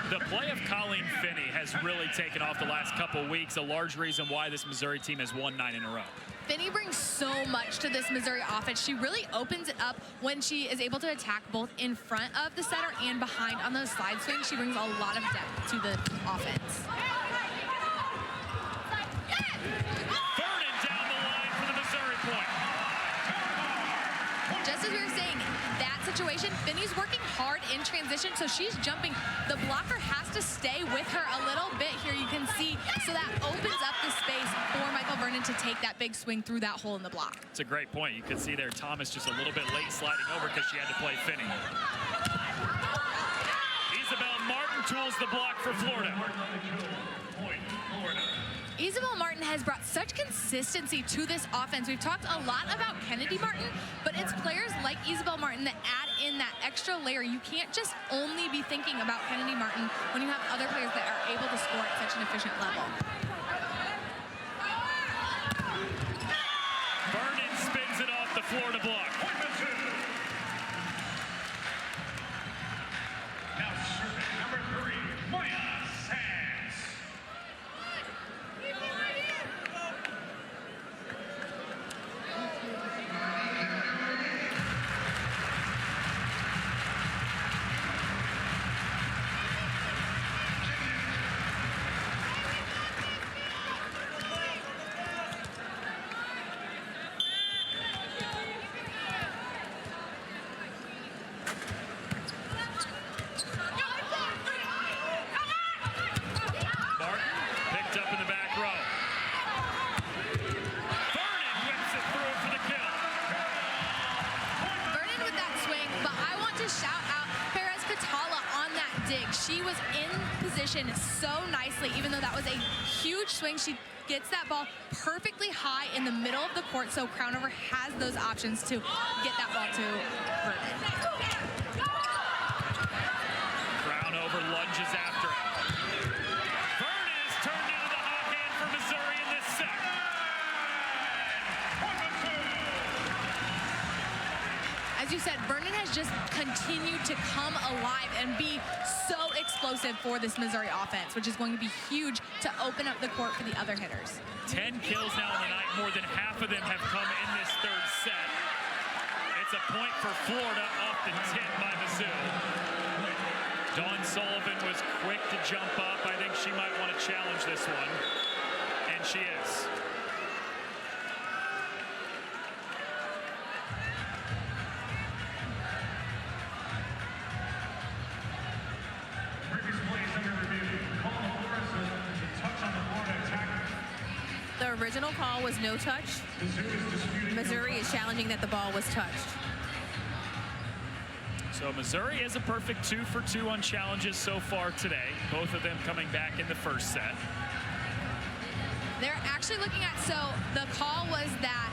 The play of Colleen Finney has really taken off the last couple weeks, a large reason why this Missouri team has won 9 in a row. Finney brings so much to this Missouri offense. She really opens it up when she is able to attack both in front of the setter and behind on those slide swings. She brings a lot of depth to the offense. situation. Finney's working hard in transition, so she's jumping. The blocker has to stay with her a little bit here, you can see, so that opens up the space for Michael Vernon to take that big swing through that hole in the block. It's a great point. You can see there Thomas just a little bit late sliding over because she had to play Finney. Isabel Martin tools the block for Florida. Isabel Martin has brought such consistency to this offense. We've talked a lot about Kennedy Martin, but it's players like Isabel Martin that add in that extra layer. You can't just only be thinking about Kennedy Martin when you have other players that are able to score at such an efficient level. Vernon spins it off the Florida block. Now serving number 3, Maya Sands. She was in position so nicely, even though that was a huge swing. She gets that ball perfectly high in the middle of the court, so Crownover has those options to get that ball to Vernon. Crownover lunges after it. Vernon is turned into the hot hand for Missouri in this set. As you said, Vernon has just continued to come alive and be so explosive for this Missouri offense, which is going to be huge to open up the court for the other hitters. 10 kills now in the night. More than half of them have come in this third set. It's a point for Florida off the tip by Mizzou. Dawn Sullivan was quick to jump up. I think she might want to challenge this one, and she is. The original call was no touch. Missouri is challenging that the ball was touched. So Missouri is a perfect 2 for 2 on challenges so far today. Both of them coming back in the first set. They're actually looking at, so the call was that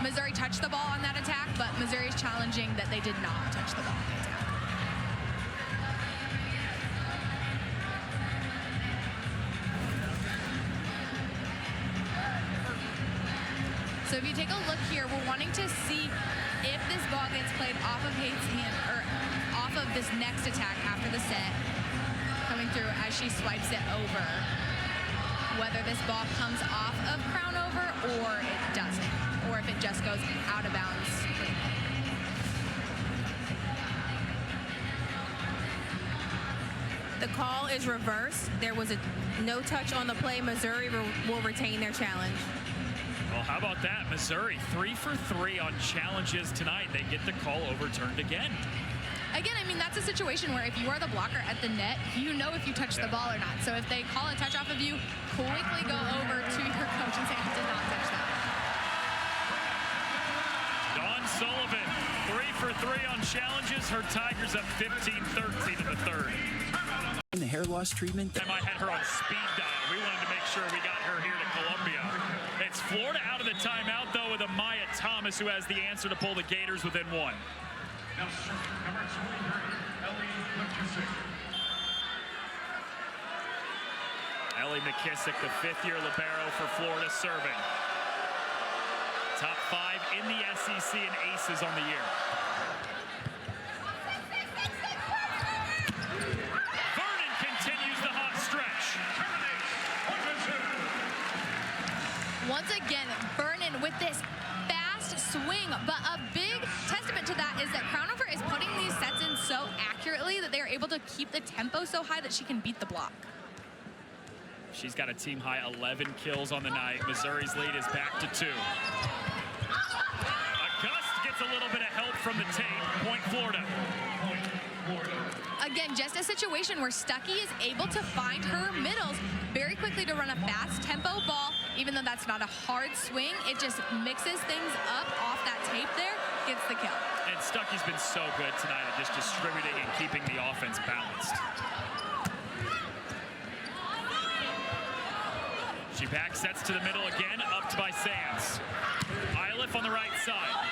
Missouri touched the ball on that attack, but Missouri is challenging that they did not touch the ball on the attack. So if you take a look here, we're wanting to see if this ball gets played off of Hate's hand, or off of this next attack after the set, coming through as she swipes it over. Whether this ball comes off of Crownover or it doesn't, or if it just goes out of bounds. The call is reversed. There was a no touch on the play. Missouri will retain their challenge. Well, how about that? Missouri 3 for 3 on challenges tonight. They get the call overturned again. Again, I mean, that's a situation where if you are the blocker at the net, you know if you touch the ball or not. So if they call a touch off of you, quickly go over to your coach and say, I did not touch that. Dawn Sullivan, 3 for 3 on challenges. Her Tigers up 15-13 in the third. The hair loss treatment. I had her on speed dial. We wanted to make sure we got her here to Columbia. It's Florida out of the timeout, though, with Amaya Thomas, who has the answer to pull the Gators within 1. Now serving number 23, Ellie McKissick. Ellie McKissick, the 5th-year libero for Florida, serving. Top 5 in the SEC and aces on the year. Vernon continues the hot stretch. Once again, Vernon with this fast swing, but a big testament to that is that Crownover is putting these sets in so accurately that they are able to keep the tempo so high that she can beat the block. She's got a team-high 11 kills on the night. Missouri's lead is back to 2. August gets a little bit of help from the tape. Point point, Florida. Again, just a situation where Stuckey is able to find her middles very quickly to run a fast tempo ball. Even though that's not a hard swing, it just mixes things up off that tape there, gets the kill. And Stuckey's been so good tonight at just distributing and keeping the offense balanced. She back sets to the middle again, upped by Sands. Iliff on the right side.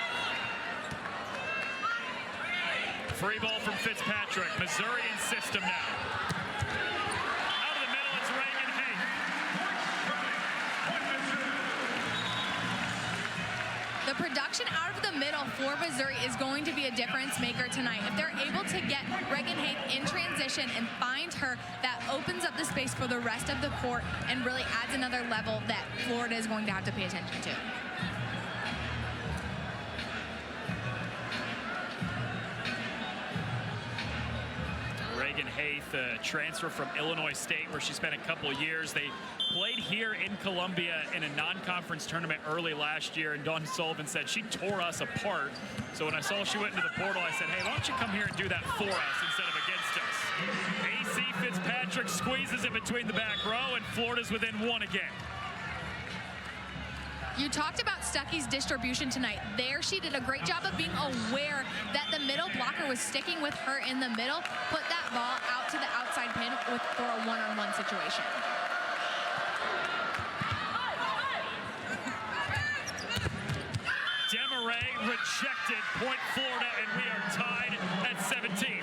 Free ball from Fitzpatrick. Missouri in system now. Out of the middle, it's Reagan Hay. The production out of the middle for Missouri is going to be a difference maker tonight. If they're able to get Reagan Hay in transition and find her, that opens up the space for the rest of the court and really adds another level that Florida is going to have to pay attention to. Reagan Hay, the transfer from Illinois State, where she spent a couple of years. They played here in Columbia in a non-conference tournament early last year, and Dawn Sullivan said she tore us apart. So when I saw she went into the portal, I said, hey, why don't you come here and do that for us instead of against us? AC Fitzpatrick squeezes it between the back row, and Florida's within one again. You talked about Stuckey's distribution tonight. There she did a great job of being aware that the middle blocker was sticking with her in the middle, put that ball out to the outside pin for a one-on-one situation. Demaray rejected, point Florida, and we are tied at 17.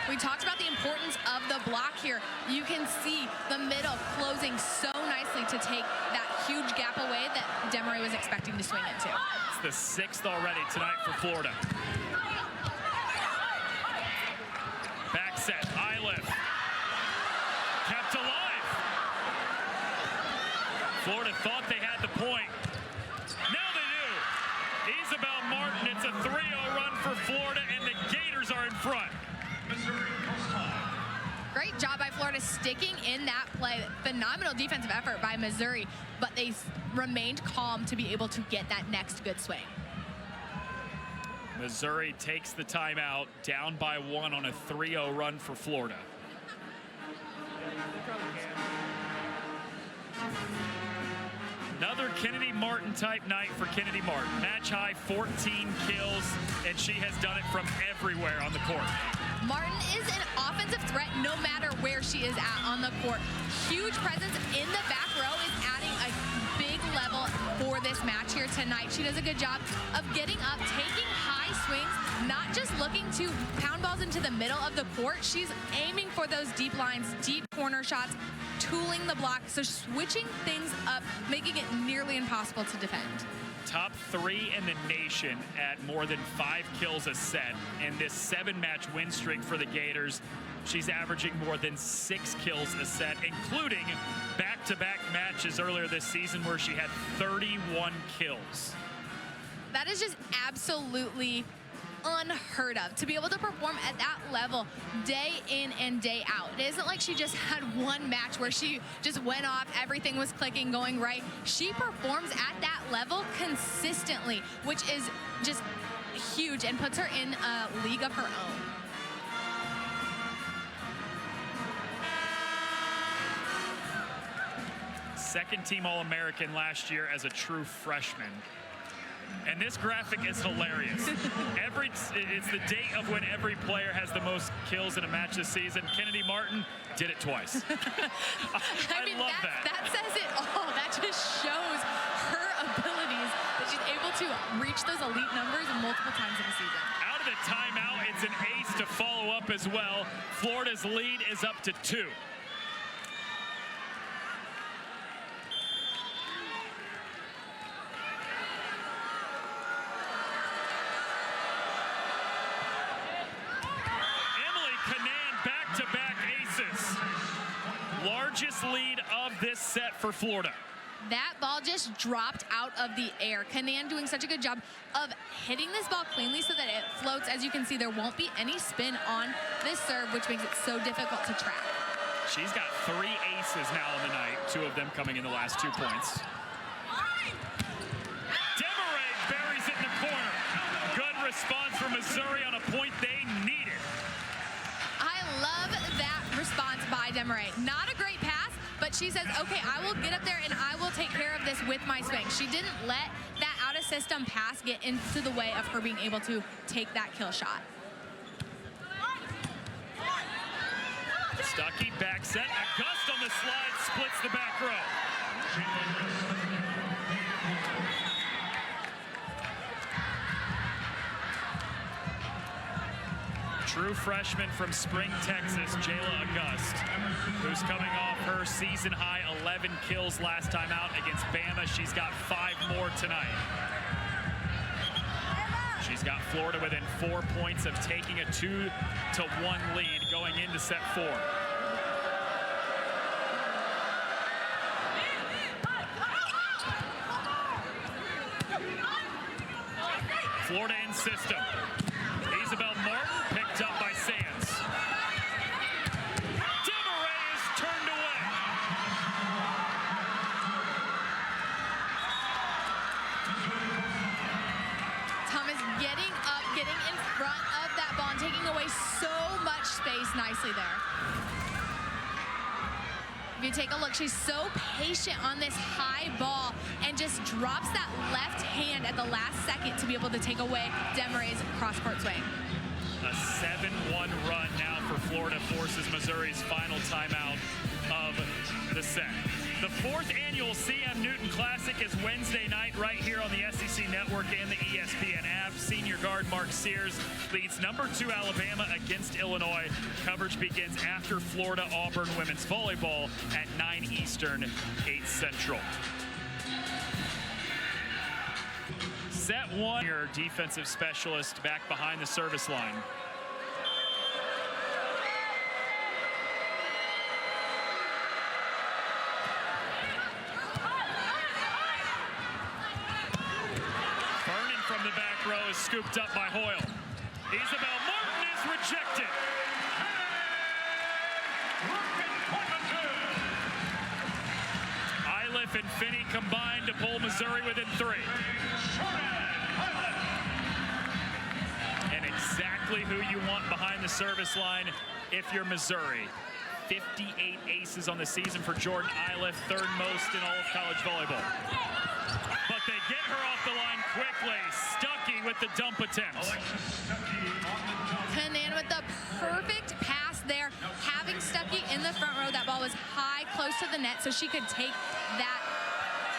We talked about the importance of the block here. You can see the middle closing so nicely to take that huge gap away that Demaray was expecting to swing into. It's the 6th already tonight for Florida. Back set, Iliff. Kept alive. Florida thought they had the point. Now they do. Isabel Martin, it's a 3-0 run for Florida, and the Gators are in front. Great job by Florida sticking in that play. Phenomenal defensive effort by Missouri, but they remained calm to be able to get that next good swing. Missouri takes the timeout, down by 1 on a 3-0 run for Florida. Another Kennedy Martin type night for Kennedy Martin. Match high 14 kills, and she has done it from everywhere on the court. Martin is an offensive threat no matter where she is at on the court. Huge presence in the back row is adding a big level for this match here tonight. She does a good job of getting up, taking high swings, not just looking to pound balls into the middle of the court. She's aiming for those deep lines, deep corner shots, tooling the block, so switching things up, making it nearly impossible to defend. Top 3 in the nation at more than 5 kills a set. In this 7-match win streak for the Gators, she's averaging more than 6 kills a set, including back-to-back matches earlier this season where she had 31 kills. That is just absolutely unheard of, to be able to perform at that level day in and day out. It isn't like she just had one match where she just went off, everything was clicking, going right. She performs at that level consistently, which is just huge and puts her in a league of her own. Second-team All-American last year as a true freshman. And this graphic is hilarious. It's the date of when every player has the most kills in a match this season. Kennedy Martin did it twice. I mean, love that. That says it all. That just shows her abilities, that she's able to reach those elite numbers multiple times in a season. Out of the timeout, it's an ace to follow up as well. Florida's lead is up to 2. Largest lead of this set for Florida. That ball just dropped out of the air. Kanan doing such a good job of hitting this ball cleanly so that it floats. As you can see, there won't be any spin on this serve, which makes it so difficult to track. She's got 3 aces now in the night, 2 of them coming in the last 2 points. response from Missouri on a point they needed. I love that response by Demaray. Not a great pass, but she says, okay, I will get up there and I will take care of this with my swing. She didn't let that out-of-system pass get into the way of her being able to take that kill shot. Stuckey back set. August on the slide splits the back row. True freshman from Spring, Texas, Jayla August, who's coming off her season-high 11 kills last time out against Bama. She's got 5 more tonight. She's got Florida within 4 points of taking a 2-1 lead going into set 4. Florida in system. Isabel Martin picked up by Sands. Demaray is turned away. Thomas getting up, getting in front of that ball and taking away so much space nicely there. If you take a look, she's so patient on this high ball and just drops that left hand at the last second to be able to take away Demaray's cross-court swing. A 7-1 run now for Florida forces Missouri's final timeout of the set. The 4th annual CM Newton Classic is Wednesday night right here on the SEC Network and the ESPN app. Senior guard Mark Sears leads number 2 Alabama against Illinois. Coverage begins after Florida-Auburn women's volleyball at 9 Eastern, 8 Central. Set 1, your defensive specialist back behind the service line. Vernon from the back row is scooped up by Hoyle. Isabel Martin is rejected. Iliff and Finney combined to pull Missouri within 3. And exactly who you want behind the service line if you're Missouri. 58 aces on the season for Jordan Iliff, 3rd most in all of college volleyball. But they get her off the line quickly. Stuckey with the dump attempt. Kanan with the perfect pass there. Having Stuckey in the front row, that ball was high, close to the net, so she could take that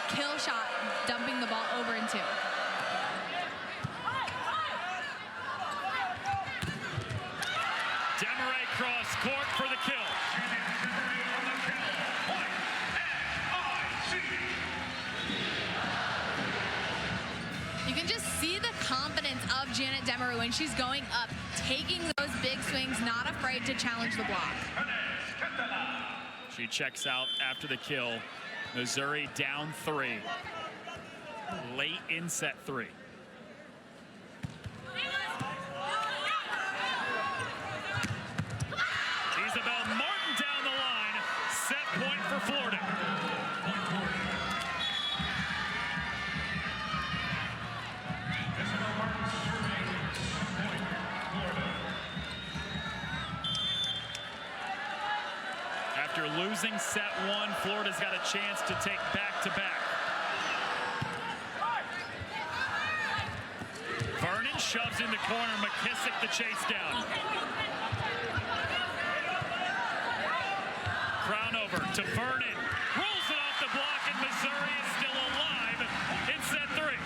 kill shot, dumping the ball over in 2. Demaray cross court for the kill. You can just see the confidence of Janet Demaray when she's going up, taking those big swings, not afraid to challenge the block. She checks out after the kill. Missouri down 3. Late in set 3. Isabel Martin down the line. Set point for Florida. After losing set 1, Florida's got a chance to take back-to-back. Vernon shoves in the corner. McKissick the chase down. Crown over to Vernon. Rolls it off the block, and Missouri is still alive in set 3.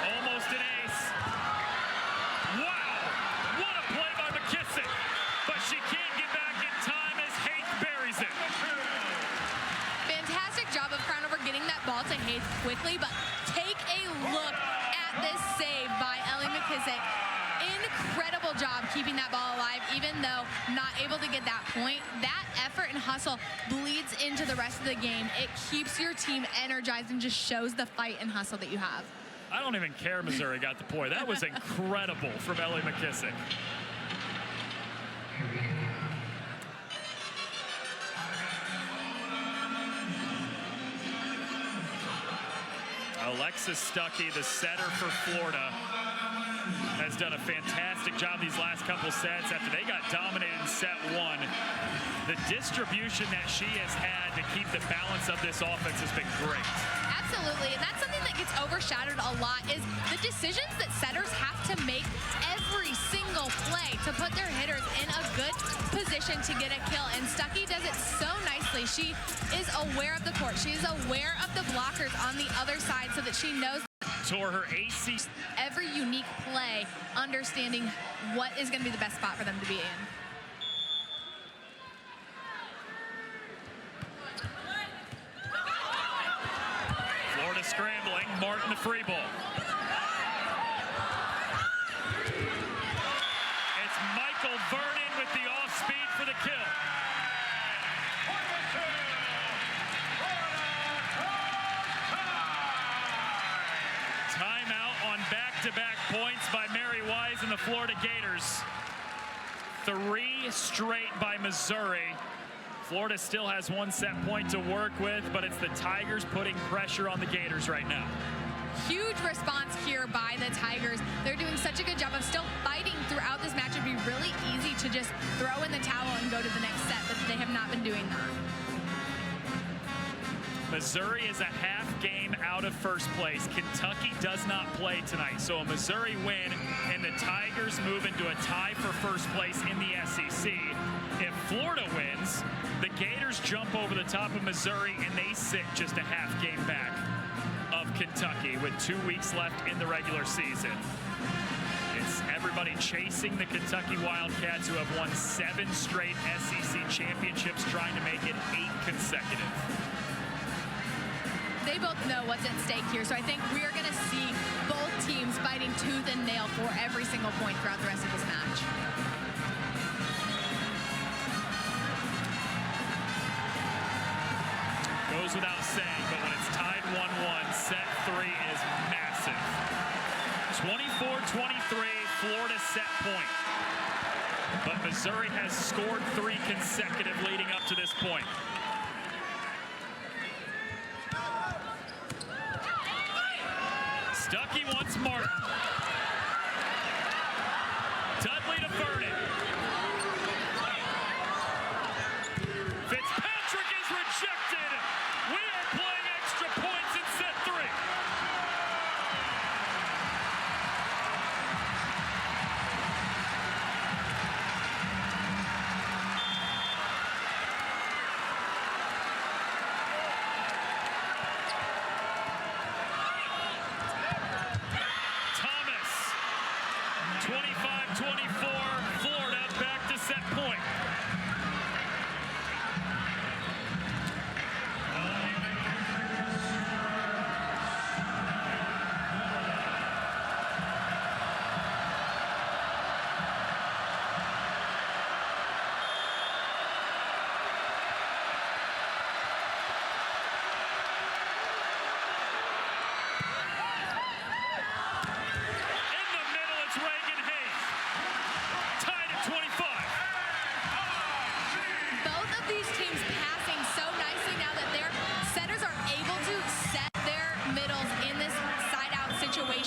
Almost an ace. Wow, what a play by McKissick. But she can't get back in time as Haith buries it. Fantastic job of Crownover getting that ball to Haith quickly, but take a look at this save by Ellie McKissick. Incredible job keeping that ball alive, even though not able to get that point. That effort and hustle bleeds into the rest of the game. It keeps your team energized and just shows the fight and hustle that you have. I don't even care Missouri got the point. That was incredible from Ellie McKissick. Alexis Stuckey, the setter for Florida, has done a fantastic job these last couple sets after they got dominated in set one. The distribution that she has had to keep the balance of this offense has been great. Absolutely, and that's something that gets overshadowed a lot is the decisions that setters have to make every single play to put their hitters in a good position to get a kill, and Stuckey does it so nicely. She is aware of the court. She is aware of the blockers on the other side so that she knows Tore her AC. every unique play, understanding what is going to be the best spot for them to be in. Florida scrambling, Martin the free ball. It's Michael Vernon with the off speed for the kill. Timeout on back-to-back points by Mary Wise and the Florida Gators. 3 straight by Missouri. Florida still has 1 set point to work with, but it's the Tigers putting pressure on the Gators right now. Huge response here by the Tigers. They're doing such a good job of still fighting throughout this match. It'd be really easy to just throw in the towel and go to the next set, but they have not been doing that. Missouri is a half game out of first place. Kentucky does not play tonight, so a Missouri win and the Tigers move into a tie for first place in the SEC. If Florida wins, the Gators jump over the top of Missouri and they sit just a half game back of Kentucky with 2 weeks left in the regular season. It's everybody chasing the Kentucky Wildcats, who have won 7 straight SEC championships, trying to make it 8 consecutive. They both know what's at stake here, so I think we are going to see both teams fighting tooth and nail for every single point throughout the rest of this match. Goes without saying, but when it's tied 1-1, set 3 is massive. 24-23, Florida set point. But Missouri has scored 3 consecutive leading up to this point. Stuckey wants Martin. Dudley to Vernon. Fitzpatrick is rejected. We are playing extra points in set 3. Thomas, 25-24, Florida back to set point.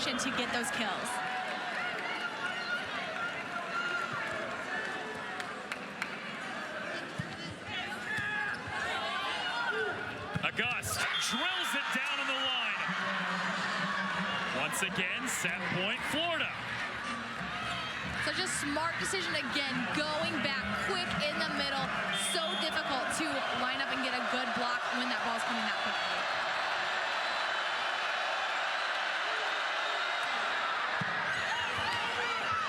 To get those kills. August drills it down on the line. Once again, set point, Florida. Such a smart decision again, going back quick in the middle. So difficult to line up and get a good block when that ball's coming that quickly.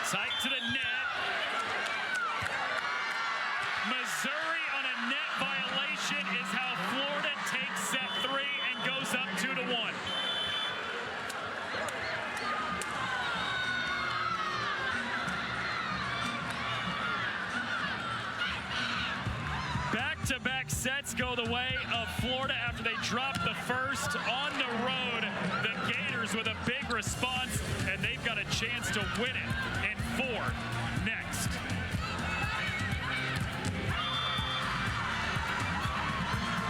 Tight to the net. Missouri on a net violation is how Florida takes set 3 and goes up 2-1. Back-to-back sets go the way of Florida after they dropped the first on the road. The Gators with a big response, and they've got a chance to win it in 4 next.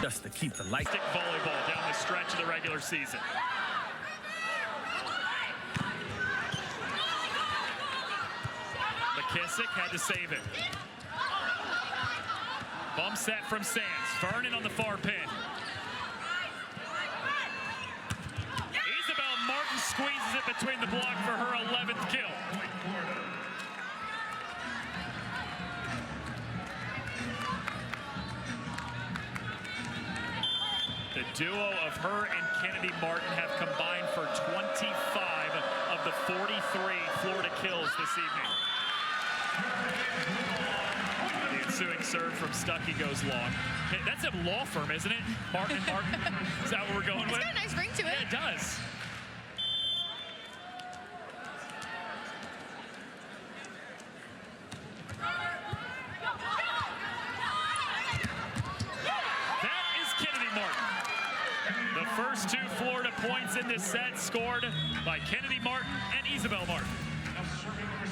Just to keep the light. Volleyball down the stretch of the regular season. McKissick had to save it. Bump set from Sands. Vernon on the far pin. Isabel Martin squeezes it between the block for her 11th kill. The duo of her and Kennedy Martin have combined for 25 of the 43 Florida kills this evening. The ensuing serve from Stuckey goes long. Hey, that's a law firm, isn't it? Martin & Martin? Is that what we're going with? It's got a nice ring to it. Yeah, it does. That is Kennedy Martin. The first 2 Florida points in this set scored by Kennedy Martin and Isabel Martin.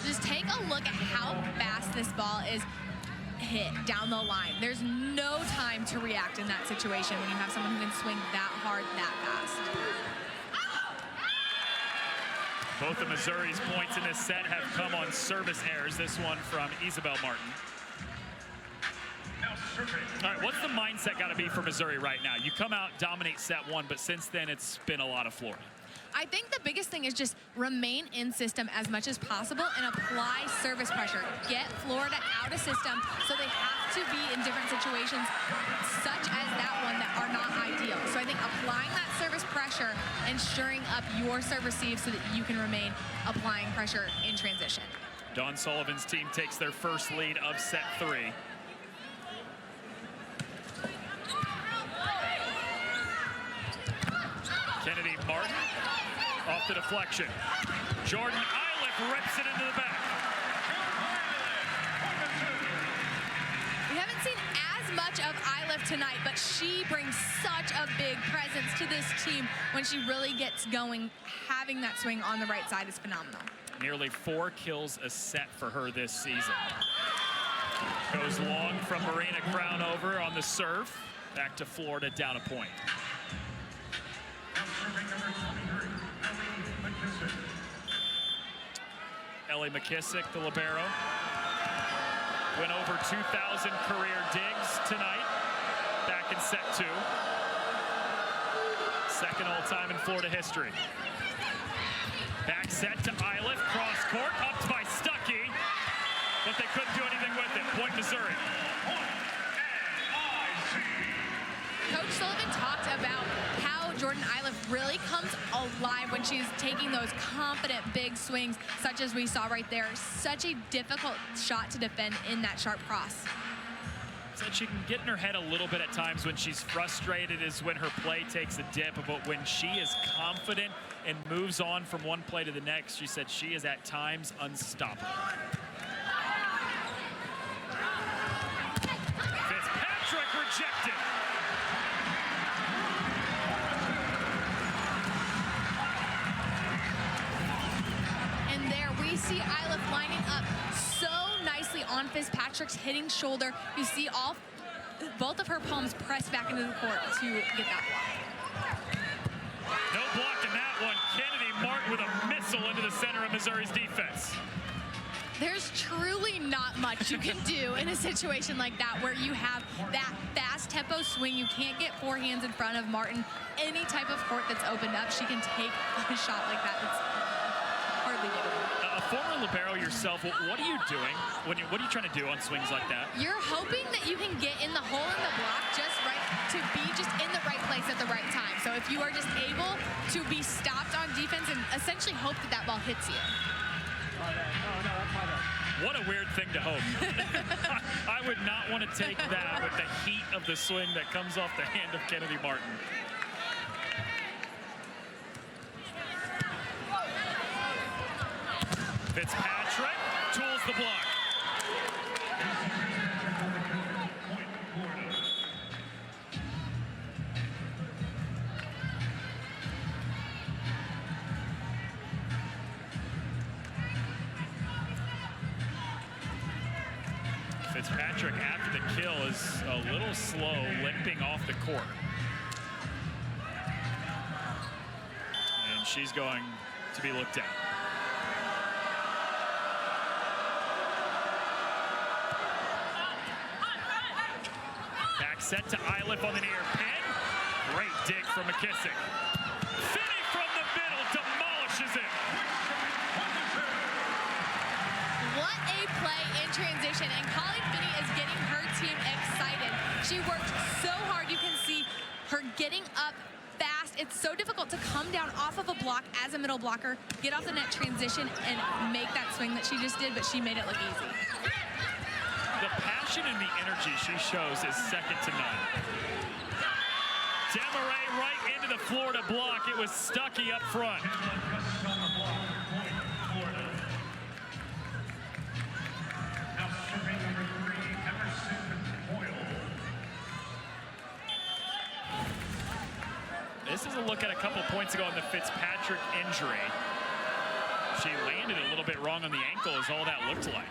Just take a look at how fast this ball is hit down the line. There's no time to react in that situation when you have someone who can swing that hard, that fast. Both of Missouri's points in this set have come on service errors. This one from Isabel Martin. All right, what's the mindset got to be for Missouri right now? You come out, dominate set 1, but since then it's been a lot of Florida. I think the biggest thing is just remain in system as much as possible and apply service pressure. Get Florida out of system so they have to be in different situations such as that one that are not ideal. So I think applying that service pressure and shoring up your serve receive so that you can remain applying pressure in transition. Dawn Sullivan's team takes their first lead of set 3. Kennedy Martin off the deflection. Jordan Iliff rips it into the back. We haven't seen as much of Iliff tonight, but she brings such a big presence to this team when she really gets going. Having that swing on the right side is phenomenal. Nearly 4 kills a set for her this season. Goes long from Marina Crownover on the serve. Back to Florida, down a point. Ellie McKissick, the libero. Went over 2,000 career digs tonight, back in set 2. Second all-time in Florida history. Back set to Iliff, cross court, upped by Stuckey, but they couldn't do anything with it. Point Missouri. Coach Sullivan talked about how Jordan Iliff really comes alive when she's taking those confident big swings, such as we saw right there. Such a difficult shot to defend in that sharp cross. Said she can get in her head a little bit at times when she's frustrated is when her play takes a dip, but when she is confident and moves on from one play to the next, she said she is at times unstoppable. Fitzpatrick rejected. And there we see Iliff lining up so nicely on Fitzpatrick's hitting shoulder. You see both of her palms pressed back into the court to get that block. No block in that one. Kennedy Martin with a missile into the center of Missouri's defense. There's truly not much you can do in a situation like that where you have that fast tempo swing. You can't get 4 hands in front of Martin. Any type of court that's opened up, she can take a shot like that. It's hardly doable. A former libero yourself, what are you doing? What are you trying to do on swings like that? You're hoping that you can get in the hole in the block just right, to be just in the right place at the right time. So if you are just able to be stopped on defense and essentially hope that that ball hits you. What a weird thing to hope. I would not want to take that with the heat of the swing that comes off the hand of Kennedy Martin. Fitzpatrick tools the block. Fitzpatrick, after the kill, is a little slow, limping off the court. And she's going to be looked at. Back set to Eiliff on the near pin. Great dig from McKissick. Finney from the middle demolishes it. What a play in transition, and Colleen Finney is getting her team excited. She worked so hard. You can see her getting up fast. It's so difficult to come down off of a block as a middle blocker, get off the net, transition, and make that swing that she just did, but she made it look easy. The passion and the energy she shows is second to none. Demaray right into the Florida block. It was Stuckey up front. This is a look at a couple points ago in the Fitzpatrick injury. She landed a little bit wrong on the ankle is all that looked like.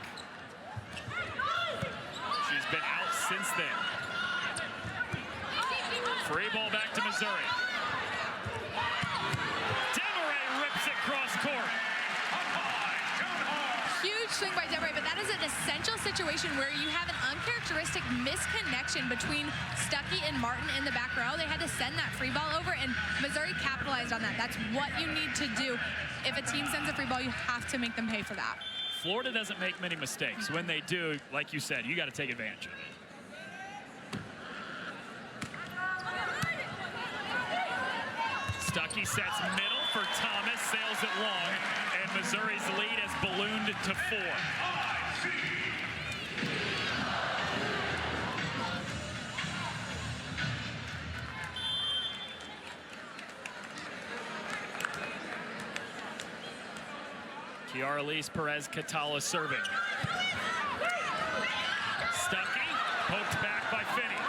She's been out since then. Free ball back to Missouri. Demaray rips it cross court. Huge swing by Demaray, but that is an essential situation where you have an uncharacteristic misconnection between Stuckey and Martin in the back row. They had to send that free ball over, and Missouri capitalized on that. That's what you need to do. If a team sends a free ball, you have to make them pay for that. Florida doesn't make many mistakes. When they do, like you said, you got to take advantage of it. Stuckey sets middle for Thomas, sails it long, and Missouri's lead has ballooned to 4. Kiara Elise Perez-Catala serving. Stuckey poked back by Finney.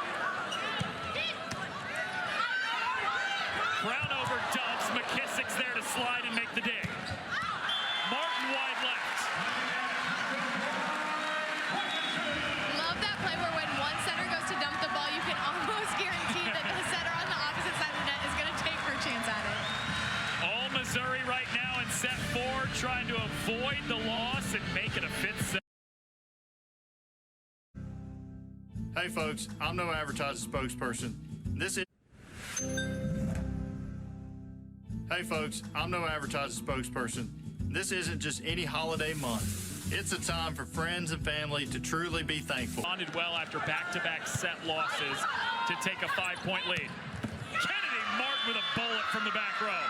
Brown over dumps. McKissick's there to slide and make the dig. Martin wide left. Love that play where when one setter goes to dump the ball, you can almost guarantee that the setter on the opposite side of the net is going to take her chance at it. All Missouri right now in set 4, trying to avoid the loss and make it a 5th set. Hey folks, I'm no advertising spokesperson. Hey folks, I'm no advertising spokesperson. This isn't just any holiday month. It's a time for friends and family to truly be thankful. Responded well after back-to-back set losses to take a 5-point lead. Kennedy Martin with a bullet from the back row.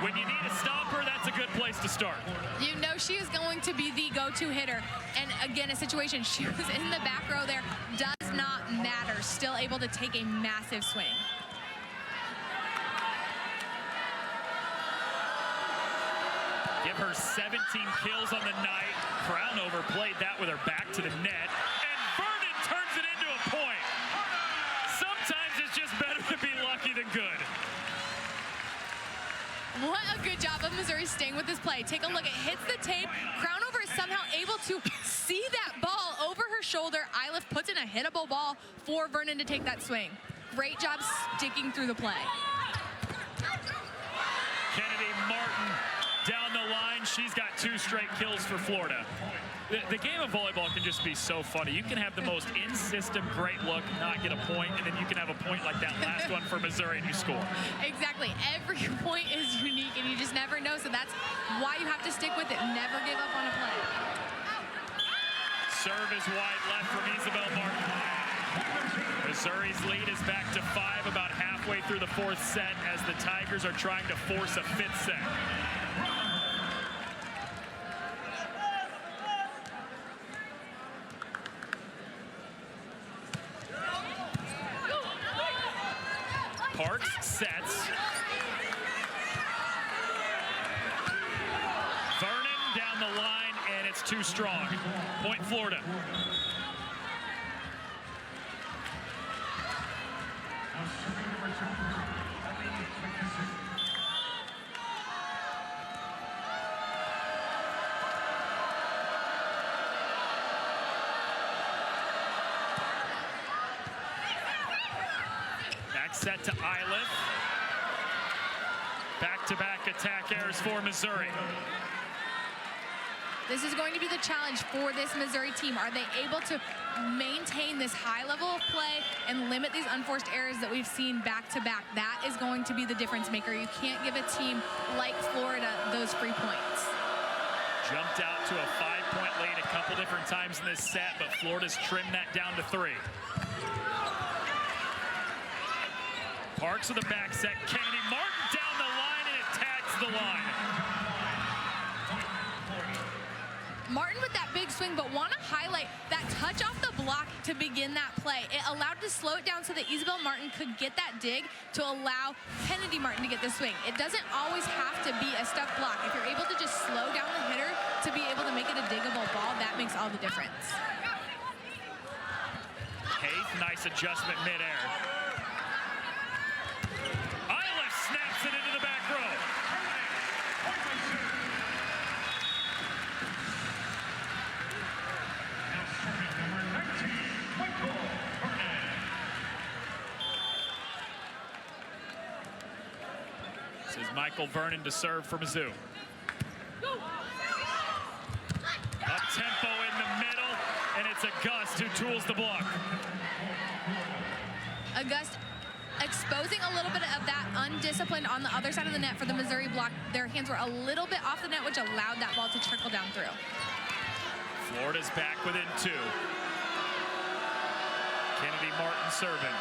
When you need a stopper, that's a good place to start. You know she is going to be the go-to hitter. And again, a situation, she was in the back row there, does not matter. Still able to take a massive swing. Give her 17 kills on the night. Crown overplayed that with her back to the net. And Vernon turns it into a point. Sometimes it's just better to be lucky than good. What a good job of Missouri staying with this play. Take a look. It hits the tape. Crownover is somehow able to see that ball over her shoulder. Eiliff puts in a hittable ball for Vernon to take that swing. Great job sticking through the play. Kennedy Martin down the line. She's got 2 straight kills for Florida. The game of volleyball can just be so funny. You can have the most in-system great look, not get a point, and then you can have a point like that last one for Missouri and you score. Exactly. Every point is unique, and you just never know. So that's why you have to stick with it. Never give up on a play. Serve is wide left from Isabel Martin. Missouri's lead is back to 5 about halfway through the 4th set as the Tigers are trying to force a 5th set. Parks sets. Vernon down the line, and it's too strong. Point Florida. Back set to Iliff. Back-to-back attack errors for Missouri. This is going to be the challenge for this Missouri team. Are they able to maintain this high level of play and limit these unforced errors that we've seen back-to-back? That is going to be the difference maker. You can't give a team like Florida those free points. Jumped out to a 5-point lead a couple different times in this set, but Florida's trimmed that down to 3. Parks with the back set. Kennedy Martin down the line, and it tags the line. Martin with that big swing, but want to highlight that touch off the block to begin that play. It allowed to slow it down so that Isabel Martin could get that dig to allow Kennedy Martin to get the swing. It doesn't always have to be a stuck block. If you're able to just slow down the hitter to be able to make it a diggable ball, that makes all the difference. Haith, nice adjustment midair. Iliff snaps it into the back row. This is Michael Vernon to serve for Mizzou. Up-tempo in the middle, and it's August who tools the block. August exposing a little bit of that undisciplined on the other side of the net for the Missouri block. Their hands were a little bit off the net, which allowed that ball to trickle down through. Florida's back within 2. Kennedy Martin serving.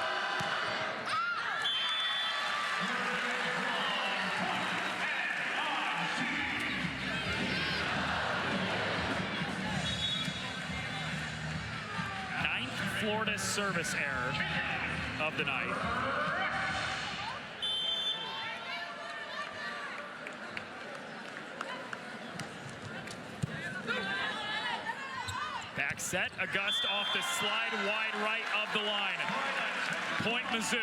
Florida's service error of the night. Back set, August off the slide, wide right of the line. Point Mizzou.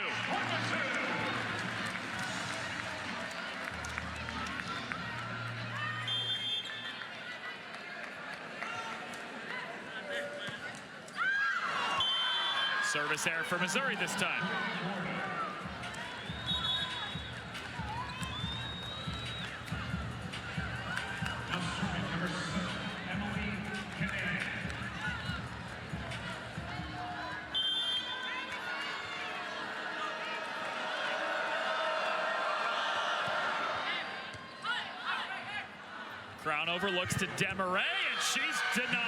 Service error for Missouri this time. Crown over, looks to Demaray, and she's denied.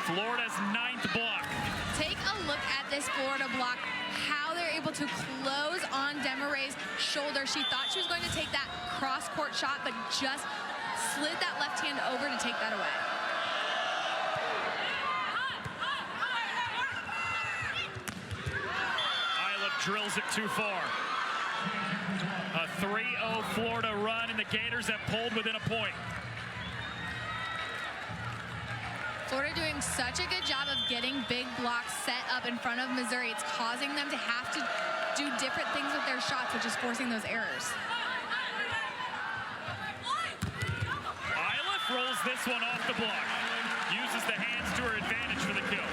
Florida's 9th block. Take a look at this Florida block, how they're able to close on Demaray's shoulder. She thought she was going to take that cross-court shot, but just slid that left hand over to take that away. Iliff drills it too far. A 3-0 Florida run, and the Gators have pulled within a point. Florida doing such a good job of getting big blocks set up in front of Missouri. It's causing them to have to do different things with their shots, which is forcing those errors. Iliff rolls this one off the block. Uses the hands to her advantage for the kill.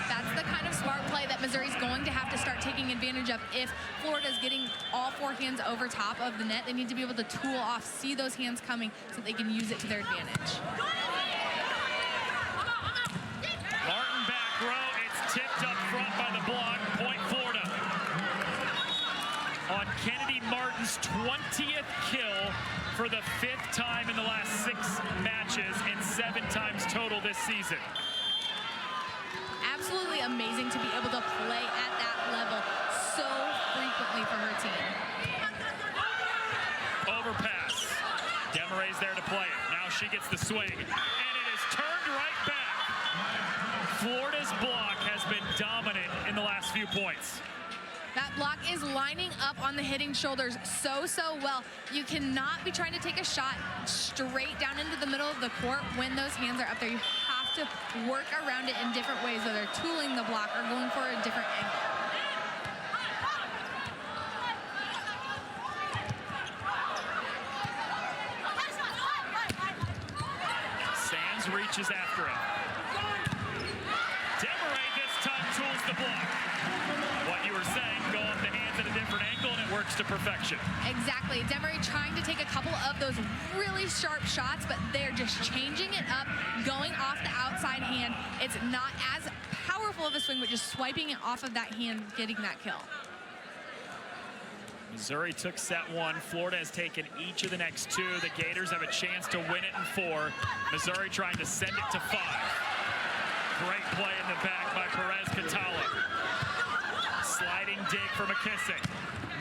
That's the kind of smart play that Missouri's going to have to start taking advantage of. If Florida's getting all 4 hands over top of the net, they need to be able to tool off, see those hands coming, so they can use it to their advantage. Martin back row, it's tipped up front by the block. Point Florida. On Kennedy Martin's 20th kill for the 5th time in the last 6 matches and 7 times total this season. Absolutely amazing to be able to play at that level so frequently for her team. Overpass. Demaray's there to play it. Now she gets the swing, and it is turned right back. Florida's block has been dominant in the last few points. That block is lining up on the hitting shoulders so well. You cannot be trying to take a shot straight down into the middle of the court when those hands are up there. You have to work around it in different ways, whether tooling the block or going for a different angle. Sands reaches after it. the block. What you were saying, go off the hands at a different angle, and it works to perfection. Exactly. Demery trying to take a couple of those really sharp shots, but they're just changing it up, going off the outside hand. It's not as powerful of a swing, but just swiping it off of that hand, getting that kill. Missouri took set one. Florida has taken each of the next two. The Gators have a chance to win it in 4. Missouri trying to send it to 5. Great play in the back by Perez Catala. Sliding dig for McKissick.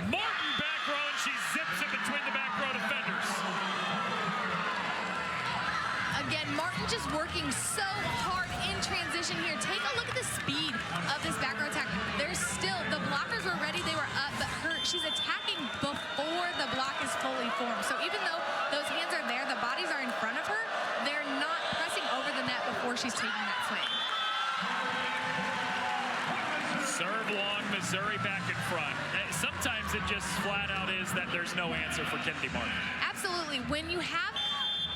Martin back row, and she zips it between the back row defenders. Again, Martin just working so hard in transition here. Take a look at the speed of this back row attack. There's still, the blockers were ready, they were up, but she's attacking before the block is fully formed. So even though those hands are there, the bodies are in front of her, they're not pressing over the net before she's taking that swing. Serve long, Missouri back in front. Sometimes it just flat out is that there's no answer for Kennedy Martin. Absolutely. When you have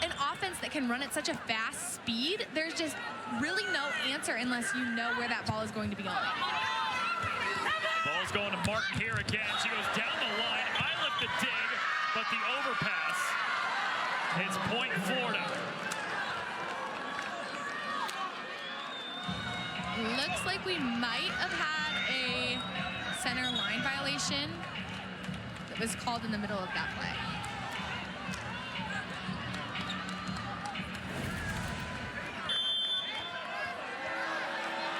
an offense that can run at such a fast speed, there's just really no answer unless you know where that ball is going to be going. Ball's going to Martin here again. She goes down the line. I lift the dig, but the overpass. It's point Florida. Looks like we might have had a center line violation that was called in the middle of that play.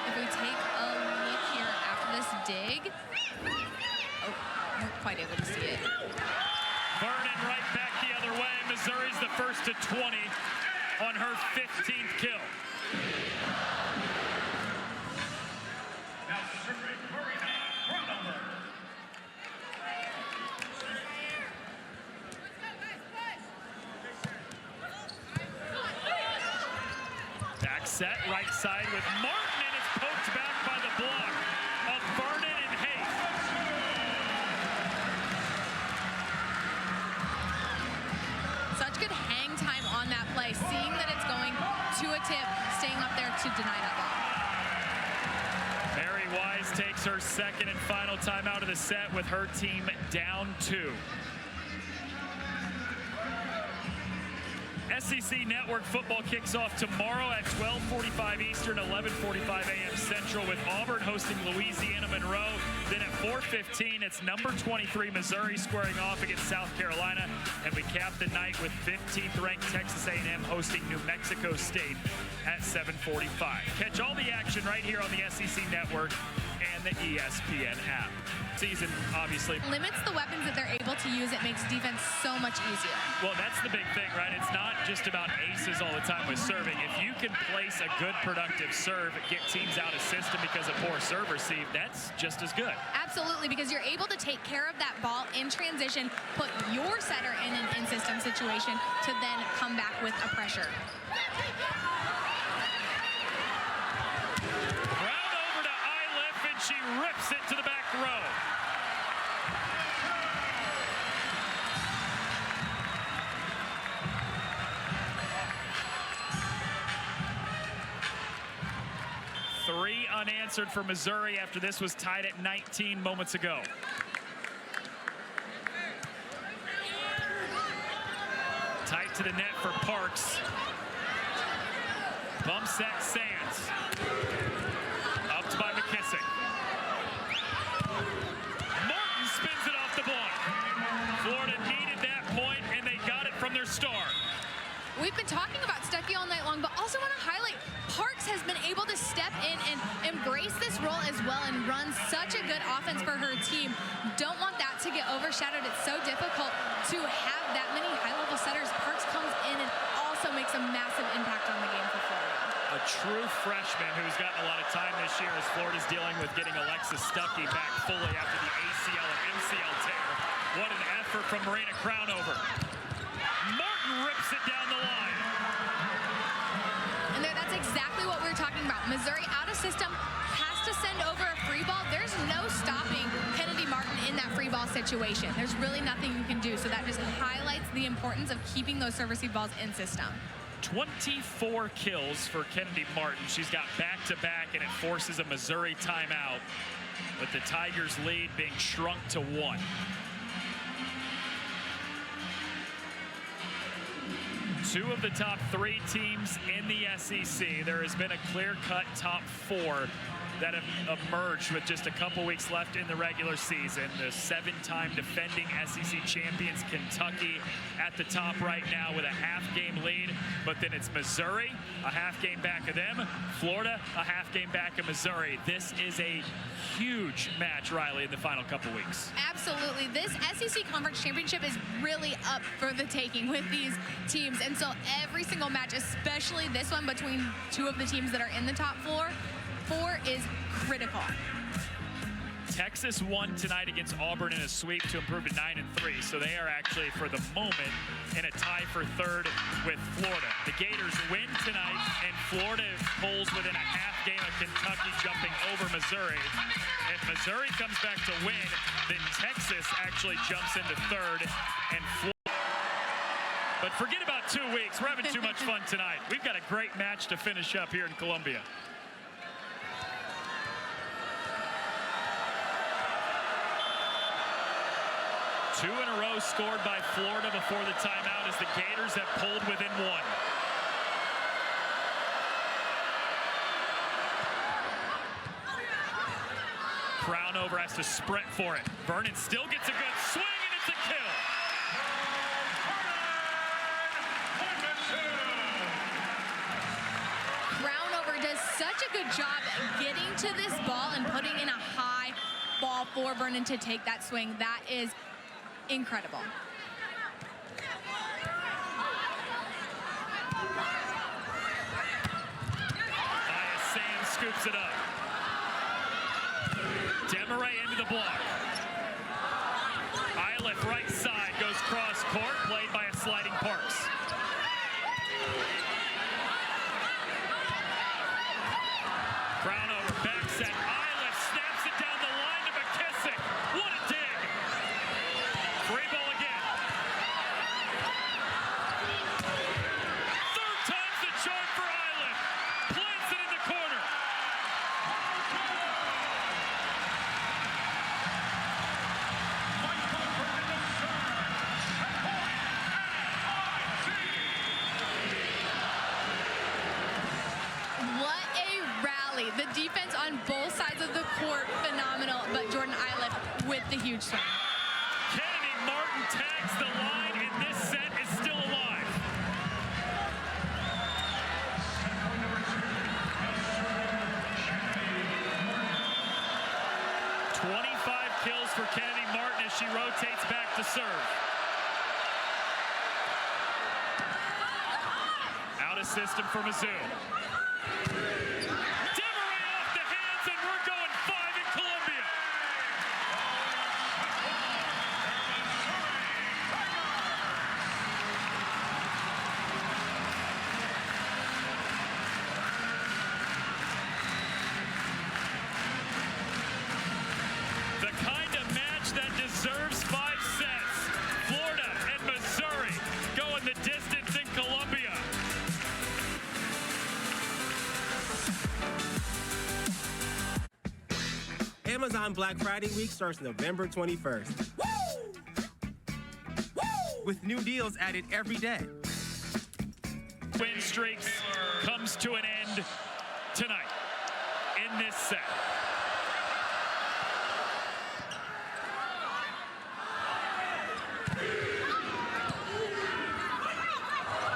If we take a look here after this dig, oh, not quite able to see it. Vernon right back the other way. Missouri's the first to 20 on her 15th kill. Back set, right side with Martin, and it's poked back by the block of Vernon and Hayes. Such good hang time on that play, seeing that it's going to a tip, staying up there to deny that ball. Mary Wise takes her second and final timeout of the set with her team down 2. SEC Network football kicks off tomorrow at 12:45 Eastern, 11:45 a.m. Central, with Auburn hosting Louisiana Monroe. Then at 4:15, it's number 23 Missouri squaring off against South Carolina, and we cap the night with 15th ranked Texas A&M hosting New Mexico State at 7:45. Catch all the action right here on the SEC Network and the ESPN app. Season obviously Limits the weapons that they're able to use. It makes defense so much easier. Well, that's the big thing, right? It's not just about aces all the time with serving. If you can place a good, productive serve, get teams out of system because of poor serve receive, that's just as good. Absolutely, because you're able to take care of that ball in transition, put your setter in an in-system situation to then come back with a pressure. Brown over to Iliff, and she rips it to the back row. Three unanswered for Missouri after this was tied at 19 moments ago. Tight to the net for Parks. Bump set Sands. Up by McKissick. Martin spins it off the block. Florida needed that point, and they got it from their star. We've been talking about Stuckey all night long, but also want to highlight Parks has been able to step in and embrace this role as well and run such a good offense for her team. Don't want that to get overshadowed. It's so difficult to have that many high-level setters. Parks comes in and also makes a massive impact on the game for Florida. A true freshman who's gotten a lot of time this year as Florida's dealing with getting Alexis Stuckey back fully after the ACL and MCL tear. What an effort from Marina Crownover. Martin rips it down the line. And that's exactly what we were talking about. Missouri out of system, has to send over a free ball. There's no stopping Kennedy Martin in that free ball situation. There's really nothing you can do. So that just highlights the importance of keeping those serve receive balls in system. 24 kills for Kennedy Martin. She's got back-to-back, and it forces a Missouri timeout, with the Tigers' lead being shrunk to 1. Two of the top 3 teams in the SEC. There has been a clear-cut top 4 that have emerged with just a couple weeks left in the regular season. The 7-time defending SEC champions Kentucky at the top right now with a half-game lead, but then it's Missouri, a half-game back of them, Florida, a half-game back of Missouri. This is a huge match, Riley, in the final couple weeks. Absolutely. This SEC Conference Championship is really up for the taking with these teams, and so every single match, especially this one between two of the teams that are in the top 4 is critical. Texas won tonight against Auburn in a sweep to improve to 9-3, so they are actually, for the moment, in a tie for 3rd with Florida. The Gators win tonight, and Florida pulls within a half game of Kentucky jumping over Missouri. If Missouri comes back to win, then Texas actually jumps into 3rd, and Florida. But forget about 2 weeks. We're having too much fun tonight. We've got a great match to finish up here in Columbia. Two in a row scored by Florida before the timeout as the Gators have pulled within 1. Crownover has to sprint for it. Vernon still gets a good swing, and it's a kill. Crownover does such a good job getting to this ball and putting in a high ball for Vernon to take that swing. That is incredible. Sands scoops it up. Demaray into the block. Eiliff right side goes cross court, played by a sliding Parks. Crownover back set. Eiliff snaps it down the line to McKissick. What a dig! Free ball again. Third time's the charm for Eiliff. Plants it in the corner. What a rally. The defense on both sides of the court, phenomenal, but Jordan Eiliff with the huge swing. Kennedy Martin tags the line, and this set is still alive. Kills for Kennedy Martin as she rotates back to serve. Out of system for Mizzou. Demaray off the hands, and we're going 5 in Columbia. The kind of match that deserves 5 sets. Florida and Missouri going the distance in Columbia. Amazon Black Friday week starts November 21st. Woo! Woo! With new deals added every day. Win streaks comes to an end tonight in this set.